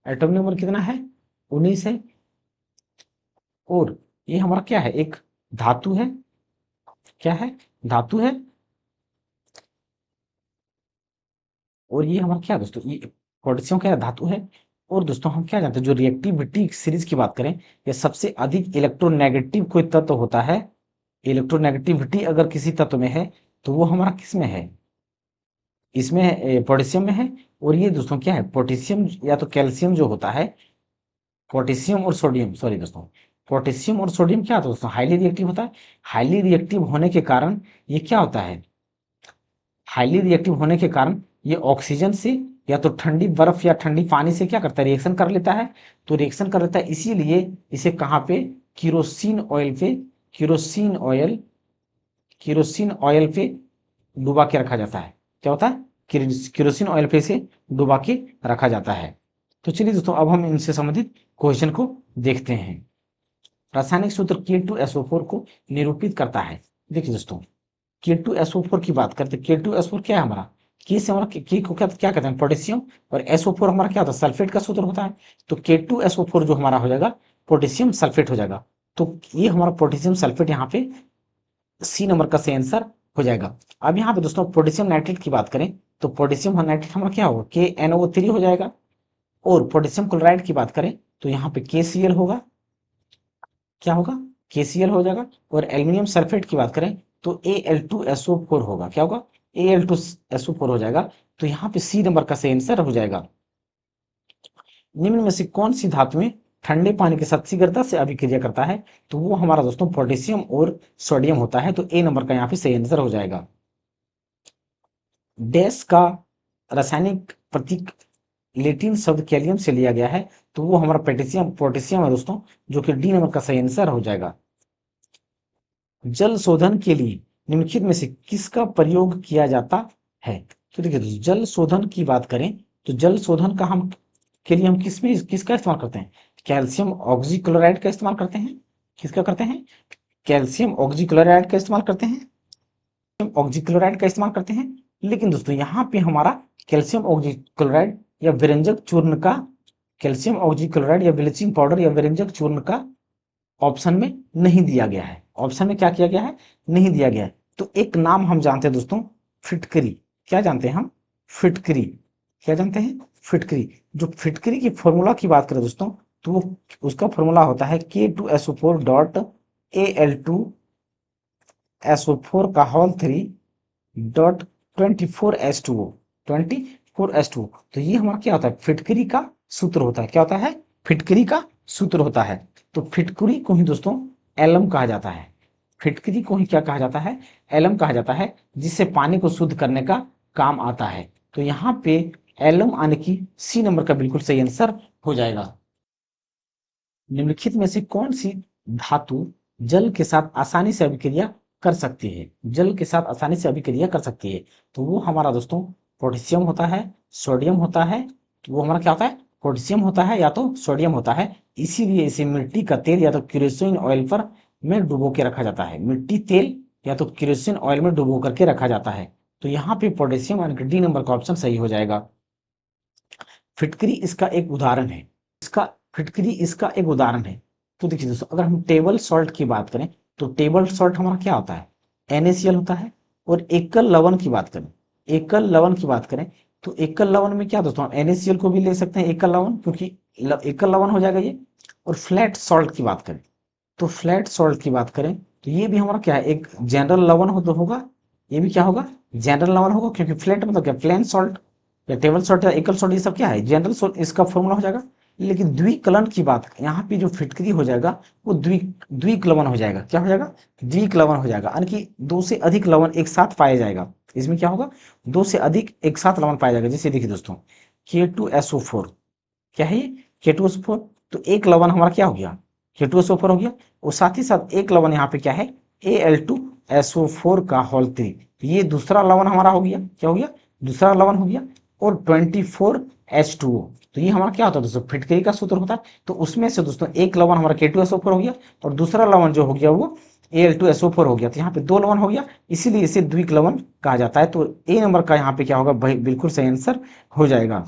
एटॉमिक नंबर कितना है, 19 है। और ये हमारा क्या है, एक धातु है। क्या है, धातु है। और ये हमारा क्या दोस्तों, ये पोटेशियम क्या धातु है। और दोस्तों हम क्या जानते हैं, जो रिएक्टिविटी सीरीज की बात करें, ये सबसे अधिक इलेक्ट्रोनेगेटिव कोई तत्व होता है, इलेक्ट्रोनेगेटिविटी अगर किसी तत्व में है तो वो हमारा किस में है, इसमें पोटेशियम में है। और ये दोस्तों क्या है, पोटेशियम या तो कैल्शियम जो होता है, पोटेशियम और सोडियम, सॉरी दोस्तों, पोटेशियम और सोडियम क्या होता है दोस्तों, हाईली रिएक्टिव होता है। हाईली रिएक्टिव होने के कारण ये क्या होता है, हाईली रिएक्टिव होने के कारण ये ऑक्सीजन से या तो ठंडी बर्फ या ठंडी पानी से क्या करता है, रिएक्शन कर लेता है। तो रिएक्शन कर लेता है, इसीलिए इसे कहाँ पे, किरोसिन ऑयल पे, किरोसिन ऑयल, किरोसिन ऑयल पे डुबा के रखा जाता है। क्या होता है, किरोसिन ऑयल पे इसे डुबा के रखा जाता है। तो चलिए दोस्तों अब हम इनसे संबंधित क्वेश्चन को देखते हैं। रासायनिक सूत्र K2SO4 को निरूपित करता है। देखिए दोस्तों, K2SO4 की बात करते हैं। K2SO4 क्या है हमारा, के से हमारा के को क्या कहते हैं, पोटेशियम। और SO4 हमारा क्या होता है, सल्फेट का सूत्र होता है। तो K2SO4 जो हमारा हो जाएगा, पोटेशियम सल्फेट हो जाएगा। तो ये हमारा पोटेशियम सल्फेट यहाँ पे सी नंबर का सही आंसर हो जाएगा। अब यहाँ पे दोस्तों पोटेशियम नाइट्रेट की बात करें, तो पोटेशियम नाइट्रेट हमारा क्या होगा, KNO3 हो जाएगा। और पोटेशियम क्लोराइड की बात करें तो यहाँ पे KCl होगा। क्या होगा, KCl हो जाएगा। और एल्यूमिनियम सल्फेट की बात करें तो Al2SO4 होगा। क्या होगा, Al2SO4 हो जाएगा। तो यहाँ पे सी नंबर का सही आंसर हो जाएगा। निम्न में से कौन सी धातु में ठंडे पानी के साथ शीघ्रता से अभिक्रिया करता है? तो वो हमारा दोस्तों पोटेशियम और सोडियम होता है। तो ए नंबर का यहाँ पे सही आंसर हो जाएगा। डैश का रासायनिक प्रतीक लेटिन शब्द कैलियम से लिया गया है, तो वो हमारा पोटेशियम पोटेशियम है दोस्तों, जो कि डी नंबर का सही आंसर हो जाएगा। जल शोधन के लिए निम्नलिखित में से किसका प्रयोग किया जाता है? तो देखिए दोस्तों, जल शोधन की बात करें तो जल शोधन का हम के लिए हम किसका इस्तेमाल करते हैं, कैल्शियम ऑक्सीक्लोराइड का इस्तेमाल करते हैं। किसका करते हैं, कैल्शियम ऑक्सीक्लोराइड का इस्तेमाल करते हैं, ऑक्सीक्लोराइड का इस्तेमाल करते हैं। लेकिन दोस्तों यहाँ पे हमारा कैल्शियम ऑक्सीक्लोराइड या व्यंजक चूर्ण का, कैल्शियम ऑक्सीक्लोराइड या ब्लीचिंग पाउडर या व्यंजक चूर्ण का ऑप्शन में नहीं दिया गया है। ऑप्शन में क्या किया गया है, नहीं दिया गया है। तो एक नाम हम जानते हैं दोस्तों, फिटकरी। क्या जानते हैं हम, फिटकरी। क्या जानते हैं, फिटकरी। जो फिटकरी की फॉर्मूला की बात करें दोस्तों, तो वो उसका फॉर्मूला होता है K2SO4 डॉट Al2SO4 का होल 3 डॉट 24H2O, 24H2O। तो ये हमारा क्या होता है, फिटकरी का सूत्र होता है। क्या होता है, फिटकरी का सूत्र होता है। तो फिटकरी को ही दोस्तों एलम कहा जाता है। फिटकरी को ही क्या कहा जाता है, एलम कहा जाता है, जिससे पानी को शुद्ध करने का काम आता है। तो यहाँ पे एलम आने की सी नंबर का बिल्कुल सही आंसर हो जाएगा। निम्नलिखित में से कौन सी धातु जल के साथ आसानी से अभिक्रिया कर सकती है, जल के साथ आसानी से अभिक्रिया कर सकती है? तो वो हमारा दोस्तों पोटेशियम होता है, सोडियम होता है। तो वो हमारा क्या होता है, पोटेशियम होता है या तो सोडियम होता है। इसीलिए इसे मिट्टी का तेल या तो केरोसिन ऑयल पर में डुबो के रखा जाता है। मिट्टी तेल या तो केरोसिन ऑयल में डुबो करके रखा जाता है। तो यहाँ पे पोटेशियम यानी डी नंबर का ऑप्शन सही हो जाएगा। फिटकरी इसका एक उदाहरण है। इसका फिटकरी इसका एक उदाहरण है। तो देखिए दोस्तों, अगर हम टेबल सॉल्ट की बात करें तो टेबल सॉल्ट हमारा क्या होता है, NaCl होता है। और एकल लवण की बात करें, एकल लवण की बात करें तो एकल लवण में क्या दोस्तों, हम NaCl को भी ले सकते हैं एकल लवण, क्योंकि एकल लवण हो जाएगा ये। और फ्लैट सॉल्ट की बात करें तो फ्लैट सॉल्ट की बात करें तो ये भी हमारा क्या है, एक जनरल लवण होगा। ये भी क्या होगा, जनरल लवण होगा, क्योंकि फ्लैट मतलब क्या, प्लेन सॉल्ट या टेबल सॉल्ट या एकल सॉल्ट, ये सब क्या है, जनरल सॉल्ट, इसका फॉर्मूला हो जाएगा। लेकिन द्विकलन की बात, यहाँ पे जो फिटकरी हो जाएगा वो द्विक लवण हो जाएगा। क्या हो जाएगा, द्विक लवण हो जाएगा, यानी कि दो से अधिक लवण एक साथ पाया जाएगा। इसमें क्या होगा, दो से अधिक एक साथ लवण पाया जाएगा। जैसे देखिए दोस्तों, K2SO4 क्या है ये, K2SO4। तो एक लवण हमारा क्या हो गया, K2SO4 हो गया। और साथ ही साथ एक लवण यहाँ पे क्या है, Al2SO4 का होल 3। ये दूसरा लवण हमारा हो गया, क्या हो गया, दूसरा लवण हो गया। और 24H2O, तो ये हमारा क्या होता है दोस्तों, फिटकरी का सूत्र होता है। तो उसमें से दोस्तों एक लवण हमारा K2SO4 हो गया, और दूसरा लवण जो हो गया वो Al2SO4 हो गया। तो यहाँ पे दो लवण हो गया, इसीलिए इसे द्विक लवण कहा जाता है। तो ए नंबर का यहाँ पे क्या होगा भाई, बिल्कुल सही आंसर हो जाएगा।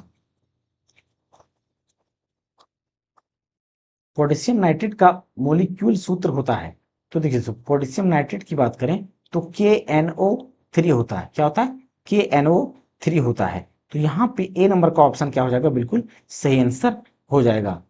पोटेशियम नाइट्रेट का मोलिक्यूल सूत्र होता है। तो देखिए दोस्तों, पोटेशियम नाइट्रेट की बात करें तो KNO3 होता है। क्या होता है, KNO3 होता है। तो यहाँ पे ए नंबर का ऑप्शन क्या हो जाएगा, बिल्कुल सही आंसर हो जाएगा।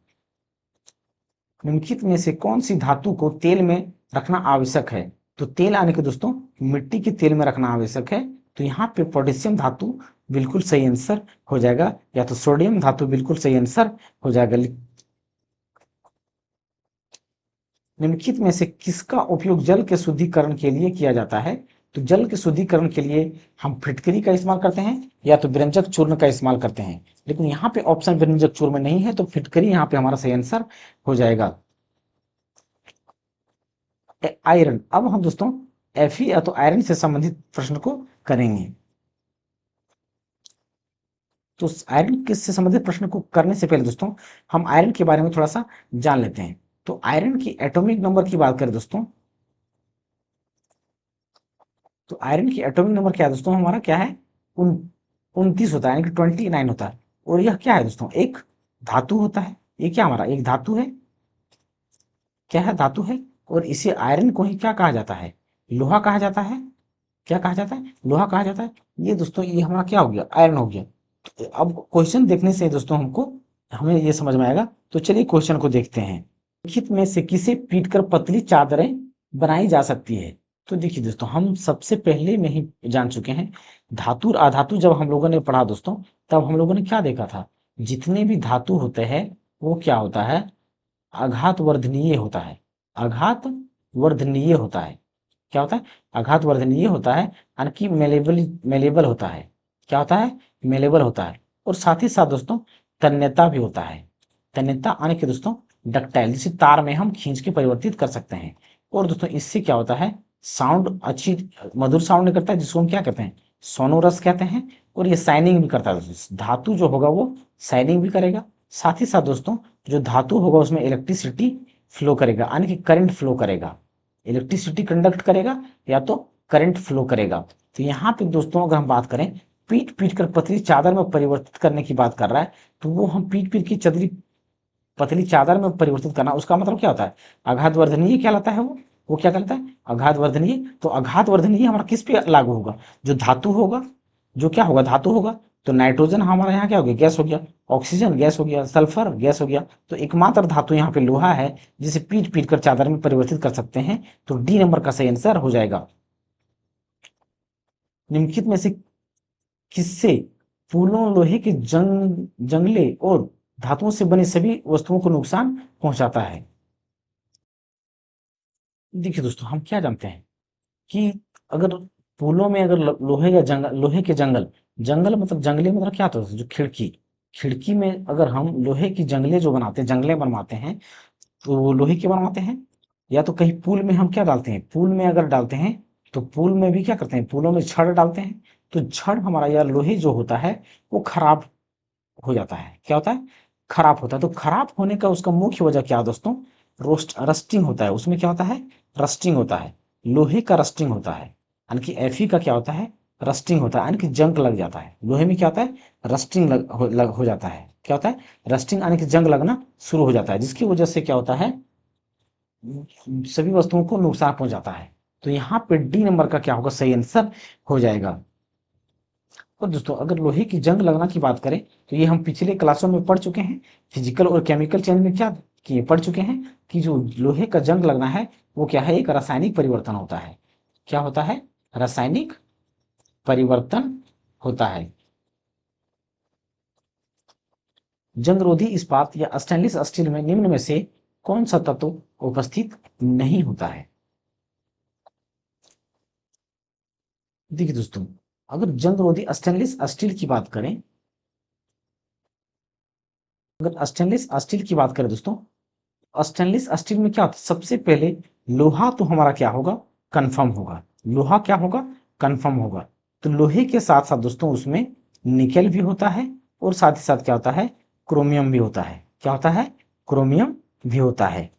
निम्नलिखित में से कौन सी धातु को तेल में रखना आवश्यक है। तो तेल आने के दोस्तों, मिट्टी के तेल में रखना आवश्यक है। तो यहाँ पे पोटेशियम धातु बिल्कुल सही आंसर हो जाएगा, या तो सोडियम धातु बिल्कुल सही आंसर हो जाएगा। निम्नलिखित में से किसका उपयोग जल के शुद्धिकरण के लिए किया जाता है। तो जल के शुद्धिकरण के लिए हम फिटकरी का इस्तेमाल करते हैं, या तो व्यंजक चूर्ण का इस्तेमाल करते हैं। लेकिन यहाँ पे ऑप्शन व्यंजक चूर्ण में नहीं है, तो फिटकरी यहाँ पे हमारा सही आंसर हो जाएगा। आयरन, अब हम दोस्तों Fe या तो आयरन से संबंधित प्रश्न को करेंगे। तो आयरन किससे संबंधित प्रश्न को करने से पहले दोस्तों, हम आयरन के बारे में थोड़ा सा जान लेते हैं। तो आयरन की एटॉमिक नंबर की बात करें दोस्तों, तो आयरन की एटॉमिक नंबर क्या है दोस्तों, हमारा क्या है, 29 होता है, यानी कि 29 होता है। और यह क्या है दोस्तों, एक धातु होता है। ये क्या हमारा एक धातु है, क्या है, धातु है। और इसे आयरन को ही क्या कहा जाता है, लोहा कहा जाता है। क्या कहा जाता है, लोहा कहा जाता है। ये दोस्तों, ये हमारा क्या हो गया, आयरन हो गया। तो अब क्वेश्चन देखने से दोस्तों हमें ये समझ में आएगा। तो चलिए क्वेश्चन को देखते हैं। लिखित में से किसे पीटकर पतली चादरें बनाई जा सकती है। तो देखिए दोस्तों, हम सबसे पहले में ही जान चुके हैं, धातु और अधातु जब हम लोगों ने पढ़ा दोस्तों, तब हम लोगों ने क्या देखा था, जितने भी धातु होते हैं वो क्या होता है, आघात वर्धनीय होता है। आघात वर्धनीय होता है। क्या होता है, आघात वर्धनीय होता है, यानी कि मेलेबल मेलेबल होता है। क्या होता है, मेलेबल होता है। और साथ ही साथ दोस्तों, तन्यता भी होता है। तन्यता आने के दोस्तों, डक्टाइल, जिसे तार में हम खींच के परिवर्तित कर सकते हैं। और दोस्तों इससे क्या होता है, साउंड अच्छी मधुर साउंड करता है, जिसको हम क्या कहते हैं, सोनोरस कहते हैं। और ये शाइनिंग भी करता है दोस्तों, धातु जो होगा वो शाइनिंग भी करेगा। साथ ही साथ दोस्तों, जो धातु होगा उसमें इलेक्ट्रिसिटी फ्लो करेगा, यानी कि करंट फ्लो करेगा। इलेक्ट्रिसिटी कंडक्ट करेगा या तो करंट फ्लो करेगा। तो यहाँ पे दोस्तों, अगर हम बात करें पीट पीट कर पतली चादर में परिवर्तित करने की बात कर रहा है, तो वो हम पीट पीट की चदरी पतली चादर में परिवर्तित करना, उसका मतलब क्या होता है, आघात वर्धनीय कहलाता है। वो क्या कहलाता है, आघात वर्धनीय। तो आघात वर्धनीय हमारा किस पे लागू होगा, जो धातु होगा, जो क्या होगा, धातु होगा। तो नाइट्रोजन हमारा यहाँ क्या हो गया, गैस हो गया। ऑक्सीजन गैस हो गया, सल्फर गैस हो गया। तो एकमात्र धातु यहाँ पे लोहा है, जिसे पीट पीट कर चादर में परिवर्तित कर सकते हैं। तो डी नंबर का सही आंसर हो जाएगा। निम्नलिखित में से किससे फूलों, लोहे के जंगले और धातुओं से बनी सभी वस्तुओं को नुकसान पहुंचाता है। देखिए दोस्तों, हम क्या जानते हैं कि अगर पुलों में अगर लोहे या जंगल, लोहे के जंगल, जंगल मतलब जंगले मतलब क्या होता है, जो खिड़की, खिड़की में अगर हम लोहे की जंगले जो बनाते हैं, जंगले बनवाते हैं, तो वो लोहे के बनवाते हैं। या तो कहीं पुल में हम क्या डालते हैं, पुल में अगर डालते हैं तो पुल में भी क्या करते हैं, पुलों में छड़ डालते हैं। तो छड़ हमारा या लोहे जो होता है वो खराब हो जाता है। क्या होता है, खराब होता है। तो खराब होने का उसका मुख्य वजह क्या है दोस्तों, रस्टिंग होता है। उसमें क्या होता है, रस्टिंग होता है। लोहे का रस्टिंग होता है, यानी कि Fe का क्या होता है, रस्टिंग होता है, यानी कि जंग लग जाता है। लोहे में क्या होता है, रस्टिंग हो जाता है। क्या होता है, रस्टिंग आने की जंग लगना शुरू हो जाता है, जिसकी वजह से क्या होता है, सभी वस्तुओं को नुकसान पहुंच जाता है। तो यहाँ पे डी नंबर का क्या होगा, सही आंसर हो जाएगा। और दोस्तों अगर लोहे की जंग लगना की बात करें तो ये हम पिछले क्लासों में पढ़ चुके हैं, फिजिकल और केमिकल चेंज में क्या किए, पढ़ चुके हैं कि जो लोहे का जंग लगना है वो क्या है, एक रासायनिक परिवर्तन होता है। क्या होता है, रासायनिक परिवर्तन होता है। जंगरोधी इस्पात या स्टेनलेस स्टील में निम्न में से कौन सा तत्व उपस्थित नहीं होता है। देखिए दोस्तों, अगर जंगरोधी स्टेनलेस स्टील की बात करें, अगर स्टेनलेस स्टील की बात करें दोस्तों, स्टेनलेस स्टील में क्या होता है, सबसे पहले लोहा तो हमारा क्या होगा, कंफर्म होगा। लोहा क्या होगा, कंफर्म होगा। तो लोहे के साथ साथ दोस्तों उसमें निकेल भी होता है, और साथ ही साथ क्या होता है, क्रोमियम भी होता है। क्या होता है, क्रोमियम भी होता है।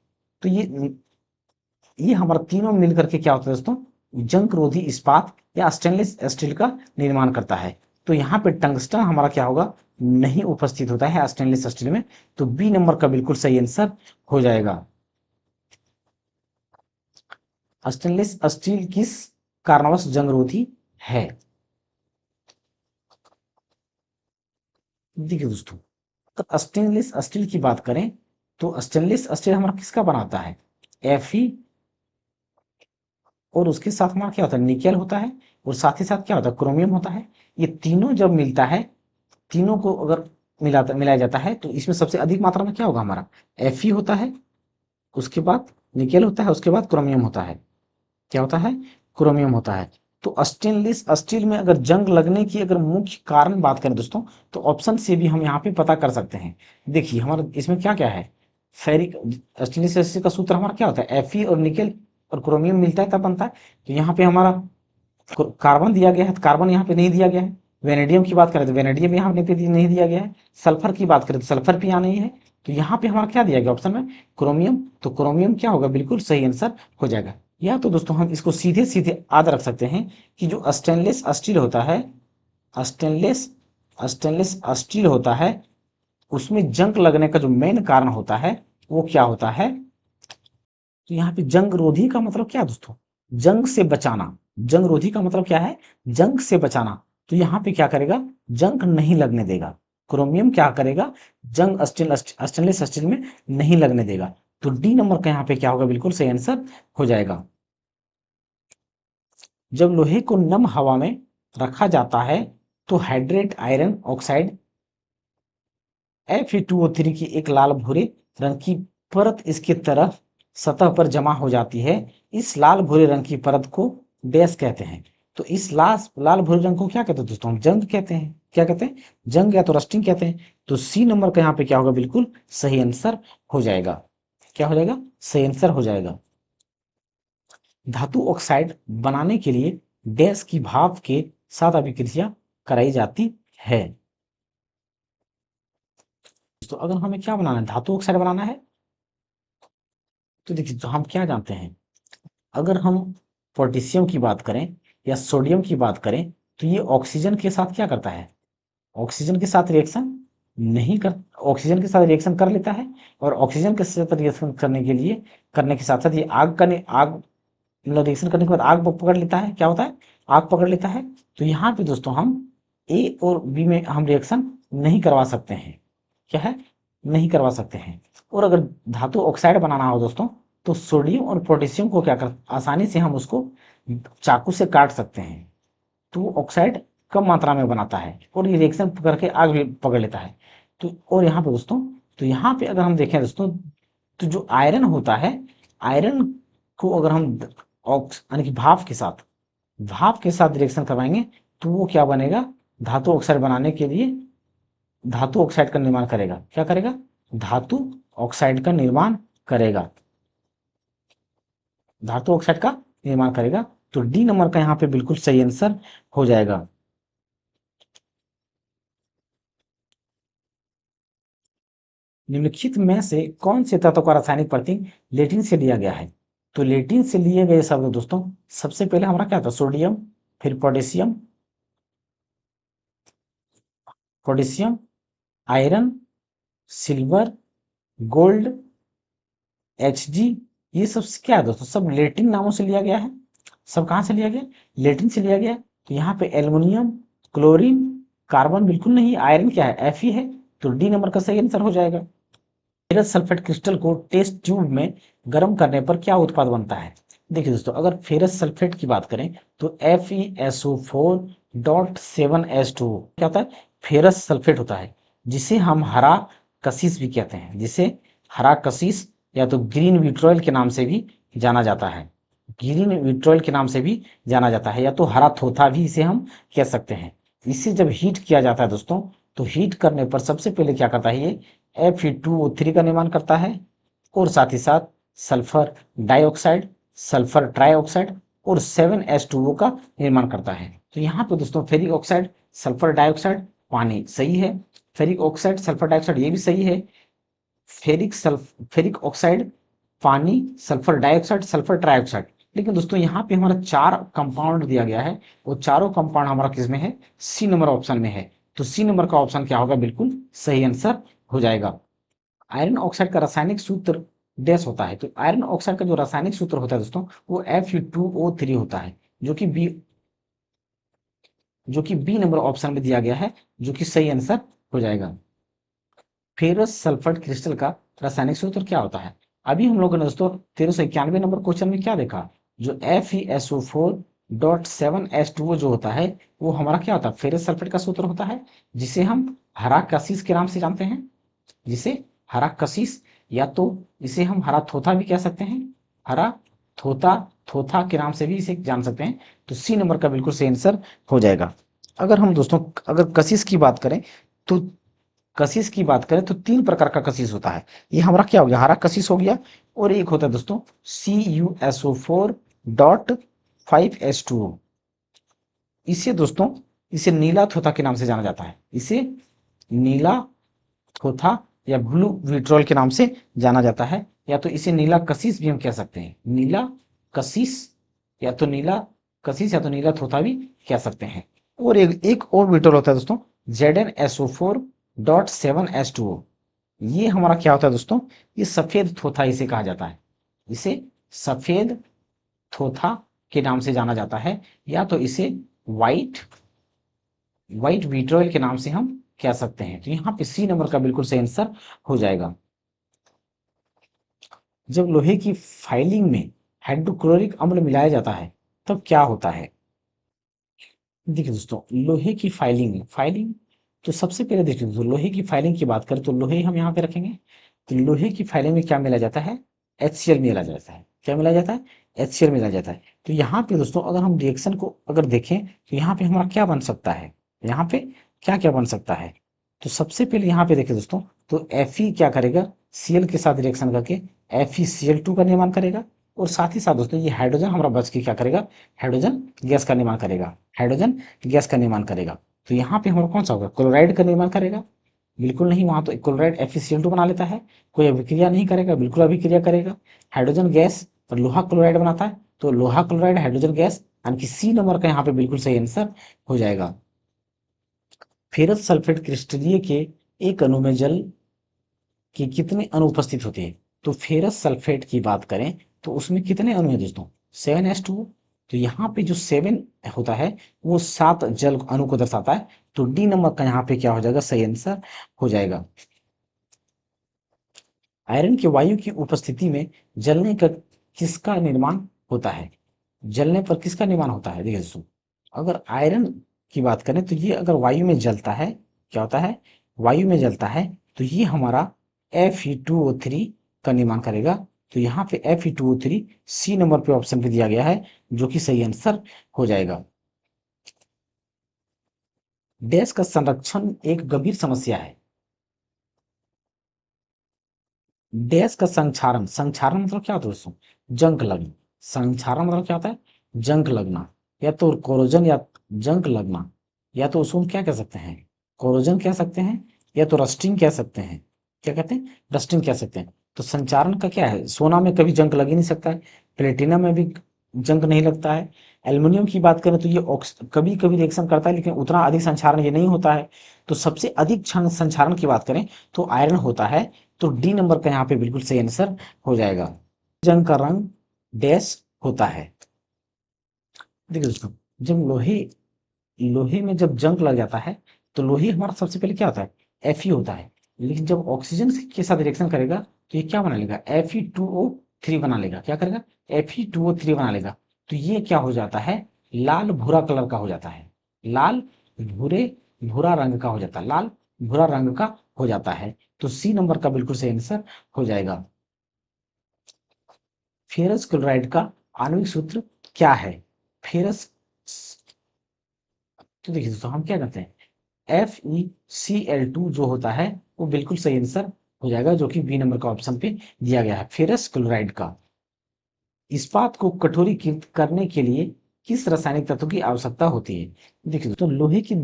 तो ये हमारा तीनों मिलकर के क्या होता है दोस्तों, जंग रोधी इस्पात या स्टेनलेस स्टील का निर्माण करता है। तो यहाँ पे टंगस्टन हमारा क्या होगा, नहीं उपस्थित होता है स्टेनलेस स्टील में। तो बी नंबर का बिल्कुल सही आंसर हो जाएगा। स्टेनलेस स्टील किस कारणवश जंगरोधी है। देखिए दोस्तों, तो स्टेनलेस स्टील की बात करें तो स्टेनलेस स्टील हमारा किसका बनाता है, Fe, और उसके साथ हमारा क्या होता है, निकेल होता है, और साथ ही साथ क्या होता है, क्रोमियम होता है। ये तीनों जब मिलता है, तीनों को अगर मिलाया जाता है तो इसमें सबसे अधिक मात्रा में क्या होगा, हमारा Fe होता है, उसके बाद निकेल होता है, उसके बाद क्रोमियम होता है। क्या होता है, क्रोमियम होता है। तो स्टेनलेस स्टील में अगर जंग लगने की अगर मुख्य कारण बात करें दोस्तों, तो ऑप्शन से भी हम यहाँ पे पता कर सकते हैं। देखिए हमारा इसमें क्या क्या है, फेरिक, स्टेनलेस स्टील का सूत्र हमारा क्या होता है, Fe और निकेल और क्रोमियम मिलता है तब बनता है। तो यहाँ पे हमारा कार्बन दिया गया है, तो कार्बन यहाँ पे नहीं दिया गया है। वेनेडियम की बात करें तो वेनेडियम यहाँ नहीं दिया गया है। सल्फर की बात करें तो सल्फर भी यहाँ नहीं है। तो यहाँ पे हमारा क्या दिया गया ऑप्शन में, क्रोमियम। तो क्रोमियम क्या होगा, बिल्कुल सही आंसर हो जाएगा। या तो दोस्तों हम इसको सीधे सीधे याद रख सकते हैं कि जो स्टेनलेस स्टील होता है, स्टेनलेस स्टेनलेस स्टील होता है, उसमें जंग लगने का जो मेन कारण होता है वो क्या होता है। तो यहाँ पे जंग रोधी का मतलब क्या है दोस्तों, जंग से बचाना। जंग रोधी का मतलब क्या है, जंग से बचाना। तो यहाँ पे क्या करेगा, जंग नहीं लगने देगा। क्रोमियम क्या करेगा, जंग स्टेनलेस स्टील में नहीं लगने देगा। तो डी नंबर का यहाँ पे क्या होगा, बिल्कुल सही आंसर हो जाएगा। जब लोहे को नम हवा में रखा जाता है तो हाइड्रेट आयरन ऑक्साइड Fe2O3 की एक लाल भूरे रंग की परत इसके तरफ सतह पर जमा हो जाती है। इस लाल भूरे रंग की परत को डैश कहते हैं। तो इस लाल भूरे रंग को क्या कहते हैं दोस्तों, हम जंग कहते हैं। क्या कहते हैं, जंग या तो रस्टिंग कहते हैं। तो सी नंबर का यहाँ पे क्या होगा, बिल्कुल सही आंसर हो जाएगा। क्या हो जाएगा, सही आंसर हो जाएगा। धातु ऑक्साइड बनाने के लिए डैश की भाप के साथ अभिक्रिया कराई जाती है। तो अगर हमें क्या बनाना है, धातु ऑक्साइड बनाना है, तो देखिए तो हम क्या जानते हैं, अगर हम पोटेशियम की बात करें या सोडियम की बात करें तो ये ऑक्सीजन के साथ क्या करता है, ऑक्सीजन के साथ रिएक्शन नहीं कर, ऑक्सीजन के साथ रिएक्शन कर लेता है। और ऑक्सीजन के साथ रिएक्शन करने के लिए, करने के साथ साथ ये आग मतलब रिएक्शन करने के बाद आग पकड़ लेता है। क्या होता है, आग पकड़ लेता है। तो यहाँ पे दोस्तों हम ए और बी में हम रिएक्शन नहीं करवा सकते हैं। क्या है, नहीं करवा सकते हैं। और अगर धातु ऑक्साइड बनाना हो दोस्तों, तो सोडियम और पोटेशियम को क्या कर, आसानी से हम उसको चाकू से काट सकते हैं। तो वो ऑक्साइड कम मात्रा में बनाता है और ये रिएक्शन करके आग भी पकड़ लेता है। तो और यहाँ पे दोस्तों, तो यहाँ पे अगर हम देखें दोस्तों, तो जो आयरन होता है, आयरन को अगर हम यानी कि भाप के साथ रिएक्शन करवाएंगे तो वो क्या बनेगा, धातु ऑक्साइड बनाने के लिए धातु ऑक्साइड का निर्माण करेगा। क्या करेगा, धातु ऑक्साइड का निर्माण करेगा, धातु ऑक्साइड का निर्माण करेगा। तो डी नंबर का यहाँ पे बिल्कुल सही आंसर हो जाएगा। निम्नलिखित में से कौन से तत्व का रासायनिक प्रतीक लेटिन से लिया गया है। तो लेटिन से लिए गए शब्द दोस्तों, सबसे पहले हमारा क्या था, सोडियम, फिर potassium, potassium, iron silver, gold, Hg, ये सब क्या है दोस्तों, सब लेटिन नामों से लिया गया है। सब कहाँ से लिया गया, लेटिन से लिया गया। तो यहाँ पे एल्युमिनियम, क्लोरीन, कार्बन बिल्कुल नहीं, आयरन क्या है, Fe है। तो डी नंबर का सही आंसर हो जाएगा। फेरस सल्फेट क्रिस्टल को टेस्ट ट्यूब में गर्म करने पर क्या उत्पाद बनता है। देखिए दोस्तों, अगर फेरस सल्फेट की बात करें तो FeSO4.7H2 क्या होता है, फेरस सल्फेट होता है, जिसे हम हरा कशिश भी कहते हैं, जिसे हरा कशिश या तो ग्रीन विट्रोल के नाम से भी जाना जाता है, ग्रीन विट्रोल के नाम से भी जाना जाता है, या तो हरा थोथा भी इसे हम कह सकते हैं। इसे जब हीट किया जाता है दोस्तों, तो हीट करने पर सबसे पहले क्या करता है, ये Fe2O3 का निर्माण करता है, और साथ ही साथ सल्फर डाइऑक्साइड, सल्फर ट्राइऑक्साइड और 7H2O का निर्माण करता है। तो यहाँ पे दोस्तों फेरिक ऑक्साइड, सल्फर डाइऑक्साइड, पानी सही है, फेरिक ऑक्साइड, सल्फर डाइऑक्साइड ये भी सही है, फेरिक ऑक्साइड, पानी, सल्फर डाइऑक्साइड, सल्फर ट्राइऑक्साइड। लेकिन दोस्तों यहाँ पे हमारा 4 कंपाउंड दिया गया है, वो चारों कंपाउंड हमारा किस में है, सी नंबर ऑप्शन में है। तो सी नंबर का ऑप्शन क्या होगा, बिल्कुल सही आंसर हो जाएगा। आयरन ऑक्साइड का रासायनिक सूत्र डैश होता है। तो आयरन ऑक्साइड का जो रासायनिक सूत्र होता है दोस्तों, वो Fe2O3 होता है, जो कि बी नंबर ऑप्शन में दिया गया है, जो कि सही आंसर हो जाएगा। फेरस सल्फर क्रिस्टल का रासायनिक सूत्र क्या होता है। अभी हम लोगों ने दोस्तों 1391 नंबर क्वेश्चन में क्या देखा, जो FeSO4.7H2O जो होता है, वो हमारा क्या होता है, फेरस सल्फेट का सूत्र होता है, जिसे हम हरा कशिश के नाम से जानते हैं, जिसे हरा कशिश, या तो इसे हम हरा थोथा भी कह सकते हैं, हरा थोथा, थोथा के नाम से भी इसे जान सकते हैं। तो सी नंबर का बिल्कुल सही आंसर हो जाएगा। अगर हम दोस्तों, अगर कशिश की बात करें, तो कशिश की बात करें तो 3 प्रकार का कशिश होता है। ये हमारा क्या हो गया, हरा कशिश हो गया, और एक होता है दोस्तों CuSO4.5H2O। इसे दोस्तों, इसे नीला थोथा के नाम से जाना जाता है, इसे नीला थोथा या ब्लू विट्रोल के नाम से जाना जाता है, या तो इसे नीला कशिश भी हम कह सकते हैं, नीला कशिश, या तो नीला कशिश, या तो नीला थोथा भी कह सकते हैं। और एक और विट्रोल होता है दोस्तों, ZnSO4.7H2O। ये हमारा क्या होता है दोस्तों, ये सफेद थोथा इसे कहा जाता है, इसे सफेद थोथा के नाम से जाना जाता है, या तो इसे व्हाइट व्हाइट विट्रोल के नाम से हम कह सकते हैं। तो यहाँ पे सी नंबर का बिल्कुल सही आंसर हो जाएगा। जब लोहे की फाइलिंग में हाइड्रोक्लोरिक अम्ल मिलाया जाता है, तब क्या होता है। देखिए दोस्तों, लोहे की फाइलिंग फाइलिंग तो सबसे पहले देखिए दोस्तों, लोहे की फाइलिंग की बात करें तो लोहे हम यहाँ पे रखेंगे। तो लोहे की फाइलिंग में क्या मिला जाता है, HCl मिला जाता है। क्या मिला जाता है, HCl मिला जाता है। तो यहाँ पे दोस्तों, अगर हम रिएक्शन को अगर देखें, तो यहाँ पे हमारा क्या बन सकता है, यहाँ पे क्या क्या बन सकता है। तो सबसे पहले यहाँ पे देखिए दोस्तों, तो Fe क्या करेगा, Cl के साथ रिएक्शन करके FeCl2 का निर्माण करेगा, और साथ ही साथ दोस्तों ये हाइड्रोजन हमारा बच के क्या करेगा, हाइड्रोजन गैस का निर्माण करेगा, हाइड्रोजन गैस का निर्माण करेगा। तो यहाँ पे हमारा कौन सा होगा, क्लोराइड का निर्माण करेगा, बिल्कुल नहीं, वहां तो क्लोराइड FeCl2 बना लेता है, कोई अभिक्रिया नहीं करेगा, बिल्कुल अभिक्रिया करेगा। हाइड्रोजन गैस और लोहा क्लोराइड बनाता है, तो लोहा क्लोराइड हाइड्रोजन गैस, यानी कि सी नंबर का यहाँ पे बिल्कुल सही आंसर हो जाएगा। फेरस सल्फेट क्रिस्टलीय के एक अणु में जल के कितने अणु उपस्थित होते हैं। तो फेरस सल्फेट की बात करें तो उसमें कितने अणु हैं दोस्तों, 7H2। तो यहाँ पे जो 7 होता है, वो 7 जल अणु को दर्शाता है। तो डी नंबर का यहाँ पे क्या हो जाएगा, सही आंसर हो जाएगा। आयरन की वायु की उपस्थिति में जलने का किसका निर्माण होता है, जलने पर किसका निर्माण होता है। देखिए दोस्तों, अगर आयरन की बात करें तो ये अगर वायु में जलता है, क्या होता है, वायु में जलता है, तो ये हमारा Fe2O3 का निर्माण करेगा। तो यहाँ पे Fe2O3 सी नंबर पे ऑप्शन पे दिया गया है, जो कि सही आंसर हो जाएगा। डैश का संरक्षण एक गंभीर समस्या है। डैश का संक्षारण, संक्षारण मतलब क्या होता है दोस्तों, जंग लगना। संक्षारण मतलब क्या होता है, जंग लगना, या तो कोरोजन या जंग लगना, या तो उसको हम क्या कह सकते हैं, कोरोजन कह सकते हैं, या तो रस्टिंग कह सकते हैं। क्या कहते हैं, रस्टिंग कह सकते हैं। तो संचारण का क्या है, सोना में कभी जंग लग ही नहीं सकता है, प्लेटिनम में भी जंग नहीं लगता है, एल्युमिनियम की बात करें तो ये कभी कभी रिएक्शन करता है, लेकिन उतना अधिक संक्षारण ये नहीं होता है। तो सबसे अधिक संक्षारण की बात करें तो आयरन होता है। तो डी नंबर का यहाँ पे बिल्कुल सही आंसर हो जाएगा। जंग का रंग डैश होता है। देखिए दोस्तों, जब लोहे लोहे में जब जंग लग जाता है तो लोहे हमारा सबसे पहले क्या होता है, Fe होता है। लेकिन जब ऑक्सीजन के साथ रिएक्शन करेगा तो ये क्या बना लेगा, Fe2O3 बना लेगा। क्या करेगा, Fe2O3 बना लेगा। तो ये क्या हो जाता है, लाल भूरा कलर का हो जाता है। लाल भूरे भूरा रंग का हो जाता है, लाल भूरा रंग का हो जाता है। तो सी नंबर का बिल्कुल सही आंसर हो जाएगा। फेरस क्लोराइड का आणविक सूत्र क्या है। फेरस, तो देखिए दोस्तों, हम क्या करते हैं, FeCl2 जो होता है वो बिल्कुल सही आंसर हो जाएगा, जो कि बी नंबर का ऑप्शन पे दिया गया है, फेरस क्लोराइड का। इस्पात को कठोरीकृत करने के लिए किस रासायनिक तत्व की आवश्यकता होती है। देखिए दोस्तों, लोहे की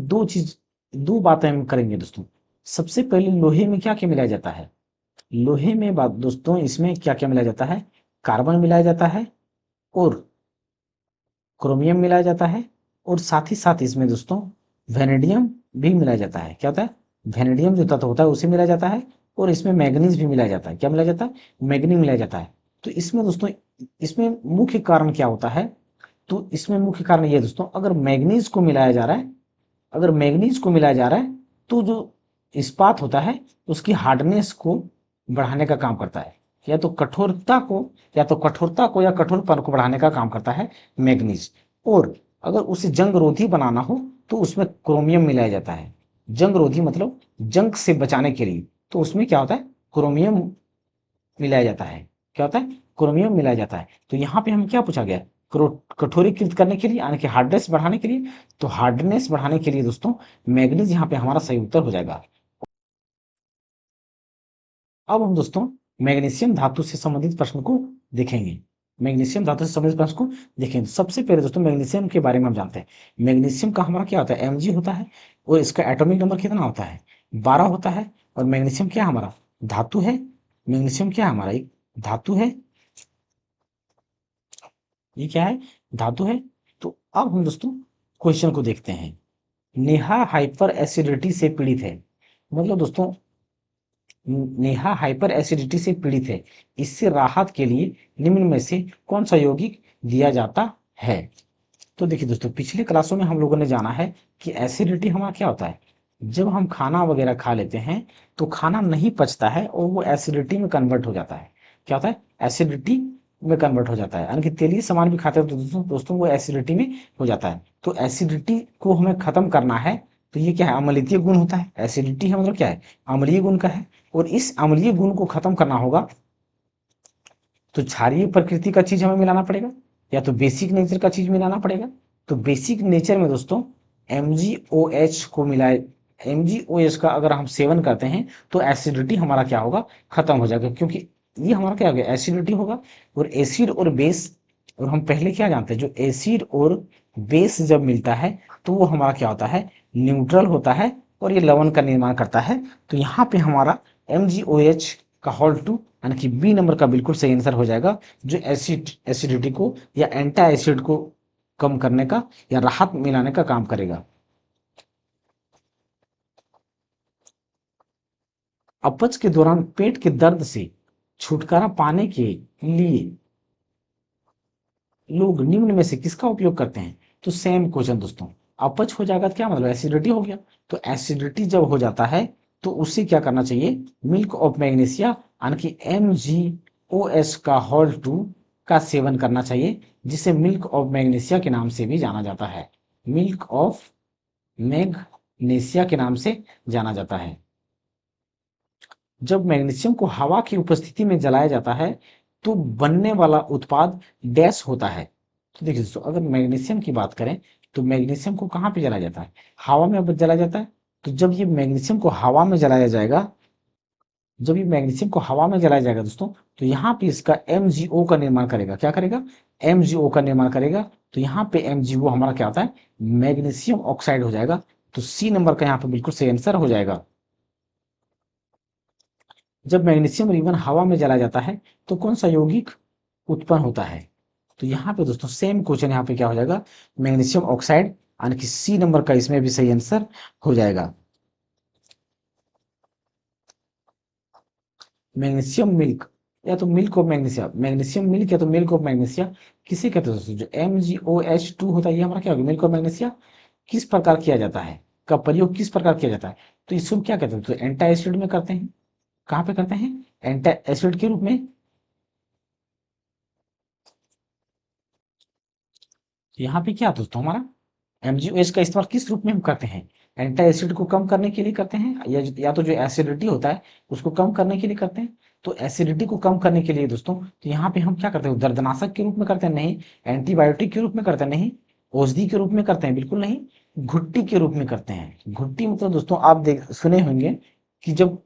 दो बातें हम करेंगे दोस्तों। सबसे पहले लोहे में क्या क्या मिलाया जाता है, लोहे में बात दोस्तों, इसमें क्या क्या मिलाया जाता है, कार्बन मिलाया जाता है और क्रोमियम मिलाया जाता है, और साथ ही साथ इसमें दोस्तों वेनेडियम भी मिलाया जाता है। क्या होता है, वेनेडियम जो तत्व होता है उसे मिलाया जाता है, और इसमें मैग्नीज भी मिलाया जाता है। क्या मिलाया जाता है, मैग्नीज मिलाया जाता है। तो इसमें दोस्तों, इसमें मुख्य कारण क्या होता है, तो इसमें मुख्य कारण ये दोस्तों, अगर मैग्नीज को मिलाया जा रहा है, अगर मैग्नीज को मिलाया जा रहा है तो जो इस्पात होता है उसकी हार्डनेस को बढ़ाने का काम करता है, या तो कठोरता को, या कठोरपन को बढ़ाने का काम करता है मैग्नीज। और अगर उसे जंग रोधी बनाना हो तो उसमें क्रोमियम मिलाया जाता है। जंग रोधी मतलब जंग से बचाने के लिए, तो उसमें क्या होता है, क्रोमियम मिलाया जाता है। क्या होता है, क्रोमियम मिलाया जाता है। तो यहाँ पे हमें क्या पूछा गया, कठोरीकृत करने के लिए, यानी कि हार्डनेस बढ़ाने के लिए। तो हार्डनेस बढ़ाने के लिए दोस्तों मैग्नीज यहाँ पे हमारा सही उत्तर हो जाएगा। अब हम दोस्तों मैग्नीशियम धातु से संबंधित प्रश्न को देखेंगे। मैग्नीशियम धातु से संबंधित प्रश्न को देखेंगे। सबसे पहले दोस्तों मैग्नीशियम के बारे में हम जानते हैं। मैग्नीशियम का हमारा क्या होता है, Mg होता है, और इसका एटॉमिक नंबर कितना होता है, 12 होता है। और मैग्नीशियम क्या हमारा धातु है, मैग्नीशियम क्या है हमारा एक धातु है, ये क्या है, धातु है। तो अब हम दोस्तों क्वेश्चन को देखते हैं। नेहा हाइपर एसिडिटी से पीड़ित है, मतलब दोस्तों नेहा हाइपर एसिडिटी से पीड़ित है, इससे राहत के लिए निम्न में से कौन सा यौगिक दिया जाता है। तो देखिए दोस्तों, पिछले क्लासों में हम लोगों ने जाना है कि एसिडिटी हमारा क्या होता है, जब हम खाना वगैरह खा लेते हैं तो खाना नहीं पचता है और वो एसिडिटी में कन्वर्ट हो जाता है। क्या होता है, एसिडिटी में कन्वर्ट हो जाता है, यानी कि तेलीय सामान भी खाते हैं तो दोस्तों वो एसिडिटी में हो जाता है। तो एसिडिटी को हमें खत्म करना है, तो ये क्या है, अम्लीय गुण होता है। एसिडिटी है मतलब क्या है, अम्लीय गुण का है। और इस अम्लीय गुण को खत्म करना होगा तो क्षारीय प्रकृति का चीज हमें मिलाना पड़ेगा, या तो बेसिक नेचर का चीज मिलाना पड़ेगा। तो बेसिक नेचर में दोस्तों MgOH को मिलाए, MgOH का अगर हम सेवन करते हैं तो एसिडिटी हमारा क्या होगा, खत्म हो जाएगा। क्योंकि ये हमारा क्या हो गया, एसिडिटी होगा। और एसिड और बेस, और हम पहले क्या जानते हैं, जो एसिड और बेस जब मिलता है तो वो हमारा क्या होता है, न्यूट्रल होता है, और ये लवण का निर्माण करता है। तो यहाँ पे हमारा MgOH का होल टू, यानी कि बी नंबर का बिल्कुल सही आंसर हो जाएगा, जो एसिडिटी को या एंटी एसिड को कम करने का या राहत मिलाने का काम करेगा। अपच के दौरान पेट के दर्द से छुटकारा पाने के लिए लोग निम्न में से किसका उपयोग करते हैं। तो सेम क्वेश्चन दोस्तों, अपच हो जाएगा तो क्या मतलब, एसिडिटी हो गया। तो एसिडिटी जब हो जाता है तो उससे क्या करना चाहिए, मिल्क ऑफ मैग्नीशिया, यानी कि MgOH का होल 2 का सेवन करना चाहिए, जिसे मिल्क ऑफ मैग्नीशिया के नाम से भी जाना जाता है। मिल्क ऑफ मैग्नीशिया के नाम से जाना जाता है। जब मैग्नीशियम को हवा की उपस्थिति में जलाया जाता है तो बनने वाला उत्पाद डैश होता है। तो देखिए दोस्तों, अगर मैग्नीशियम की बात करें तो मैग्नीशियम को कहाँ पे जलाया जाता है, हवा में जलाया जाता है। तो जब ये मैग्नीशियम को हवा में जलाया जाएगा, जब ये मैग्नीशियम को हवा में जलाया जाएगा दोस्तों, तो यहाँ पे इसका MgO का निर्माण करेगा। क्या करेगा, MgO का निर्माण करेगा। तो यहाँ पे MgO हमारा क्या होता है, मैग्नीशियम ऑक्साइड हो जाएगा। तो सी नंबर का यहाँ पे बिल्कुल सही आंसर हो जाएगा। जब मैग्नीशियम रिबन हवा में जलाया जाता है तो कौन सा यौगिक उत्पन्न होता है। तो यहाँ पे दोस्तों सेम क्वेश्चन यहाँ पे क्या हो जाएगा, मैग्नीशियम ऑक्साइड, यानी कि सी नंबर का इसमें भी सही आंसर हो जाएगा। मैग्नीशियम मिल्क, या तो milk of magnesia, magnesium milk या तो मिल्क ऑफ मैग्नीशिया, किसे कहते हैं दोस्तों, जो MgOH2 होता है ये हमारा क्या होगा, मिल्क ऑफ मैग्नीशिया। किस प्रकार किया जाता है, का प्रयोग किस प्रकार किया जाता है, तो इसको क्या कहते हैं, तो एंटी एसिड में करते हैं। कहाँ पे करते हैं, एंटी एसिड के रूप में। तो यहाँ पे क्या दोस्तों हमारा MgOH का इस्तेमाल किस रूप में हम करते हैं, एंटी एसिड को कम करने के लिए करते हैं, या तो जो एसिडिटी होता है उसको कम करने के लिए करते हैं। तो एसिडिटी को कम करने के लिए दोस्तों, तो यहाँ पे हम क्या करते हैं, दर्दनाशक के रूप में करते हैं, नहीं। एंटीबायोटिक के रूप में करते हैं, नहीं। औषधि के रूप में करते हैं, बिल्कुल नहीं। घुट्टी के रूप में करते हैं। घुट्टी मतलब दोस्तों आप देख सुने होंगे कि जब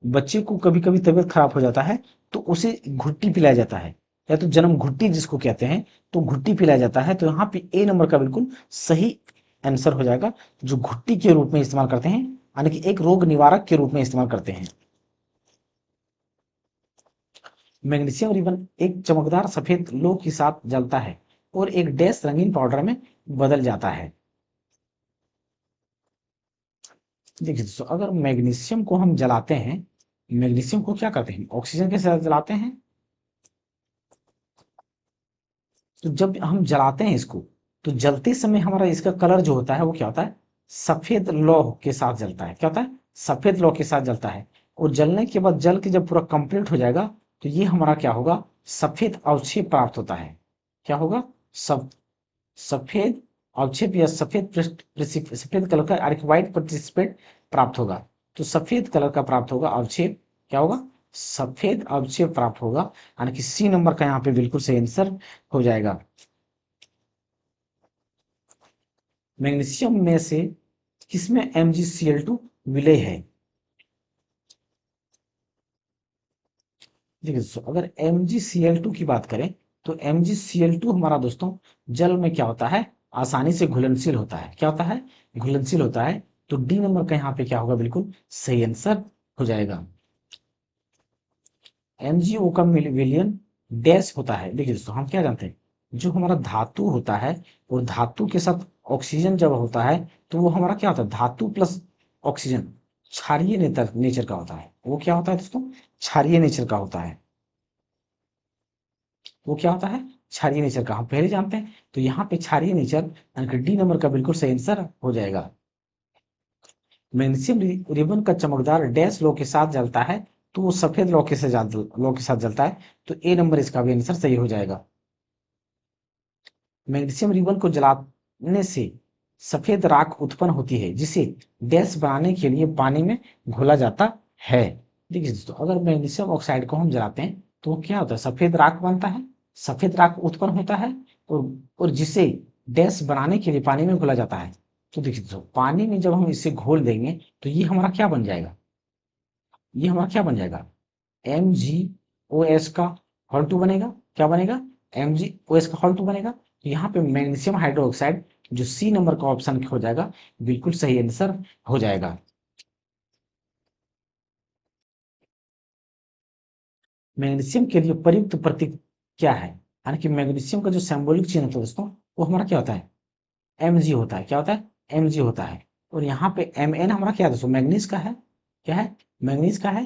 बच्चे को कभी कभी तबीयत खराब हो जाता है तो उसे घुट्टी पिलाया जाता है, या तो जन्म घुट्टी जिसको कहते हैं, तो घुट्टी पिलाया जाता है। तो यहाँ पे ए नंबर का बिल्कुल सही आंसर हो जाएगा, जो घुट्टी के रूप में इस्तेमाल करते हैं, यानी कि एक रोग निवारक के रूप में इस्तेमाल करते हैं। मैग्नीशियम रिबन एक चमकदार सफेद लौह के साथ जलता है और एक डैश रंगीन पाउडर में बदल जाता है। देखिए दोस्तों, अगर मैग्नीशियम को हम जलाते हैं, मैग्नीशियम को क्या करते हैं, ऑक्सीजन के साथ जलाते हैं। तो जब हम जलाते हैं इसको, तो जलते समय हमारा इसका कलर जो होता है वो क्या होता है, सफेद लौह के साथ जलता है। क्या होता है, सफेद लौह के साथ जलता है। और जलने के बाद जल के जब पूरा कंप्लीट हो जाएगा, तो ये हमारा क्या होगा, सफेद अवक्षेप प्राप्त होता है। क्या होगा, सब सफेद अवक्षेप या सफेद कलर का व्हाइट पार्टिसिपेट प्राप्त होगा। तो सफेद कलर का प्राप्त होगा अवक्षेप, क्या होगा, सफेद अवक्षेप प्राप्त होगा, यानी कि सी नंबर का यहाँ पे बिल्कुल सही आंसर हो जाएगा। मैग्नीशियम में से किसमें MgCl2 विलेय है। देखिए दोस्तों, अगर MgCl2 की बात करें, तो MgCl2 हमारा दोस्तों जल में क्या होता है, आसानी से घुलनशील होता है। क्या होता है, घुलनशील होता है। तो डी नंबर का यहाँ पे क्या होगा, बिल्कुल सही आंसर हो जाएगा। MgO का विलयन डैश होता है। देखिए दोस्तों, हम क्या जानते हैं, जो हमारा धातु होता है, और धातु के साथ ऑक्सीजन जब होता है, तो वो हमारा क्या होता है, धातु प्लस ऑक्सीजन क्षारीय नेचर नेचर का होता है। वो क्या होता है दोस्तों, क्षारीय नेचर का होता है। वो क्या होता है, क्षारीय नेचर का, हम पहले जानते हैं। तो यहाँ पे क्षारीय नेचर, यानी कि डी नंबर का बिल्कुल सही आंसर हो जाएगा। मैग्नीशियम रिबन का चमकदार डैश लौ के साथ जलता है, तो वो सफेद लौ के साथ जलता है। तो ए नंबर इसका भी आंसर सही हो जाएगा। मैग्नीशियम रिबन को जलाने से सफेद राख उत्पन्न होती है, जिसे डैश बनाने के लिए पानी में घोला जाता है। देखिए दोस्तों, अगर मैग्नीशियम ऑक्साइड को हम जलाते हैं, तो वो क्या होता है, सफेद राख बनता है, सफेद राख उत्पन्न होता है। और जिसे डैश बनाने के लिए पानी में घोला जाता है। तो देखिए दोस्तों, पानी में जब हम इसे घोल देंगे, तो ये हमारा क्या बन जाएगा, ये हमारा क्या बन जाएगा, MgOS का हॉल 2 बनेगा। क्या बनेगा, MgOS का हॉल 2 बनेगा। तो यहाँ पे मैग्नीशियम हाइड्रोक्साइड, जो सी नंबर का ऑप्शन हो जाएगा, बिल्कुल सही आंसर हो जाएगा। मैग्नीशियम के लिए प्रयुक्त प्रतीक क्या है, यानी कि मैग्नीशियम का जो सिंबॉलिक चिन्ह होता है दोस्तों, वो हमारा क्या होता है, Mg होता है। क्या होता है, Mg होता है। और यहाँ पे Mn हमारा क्या है दोस्तों, मैग्नीज का है। क्या है, मैग्नीज का है।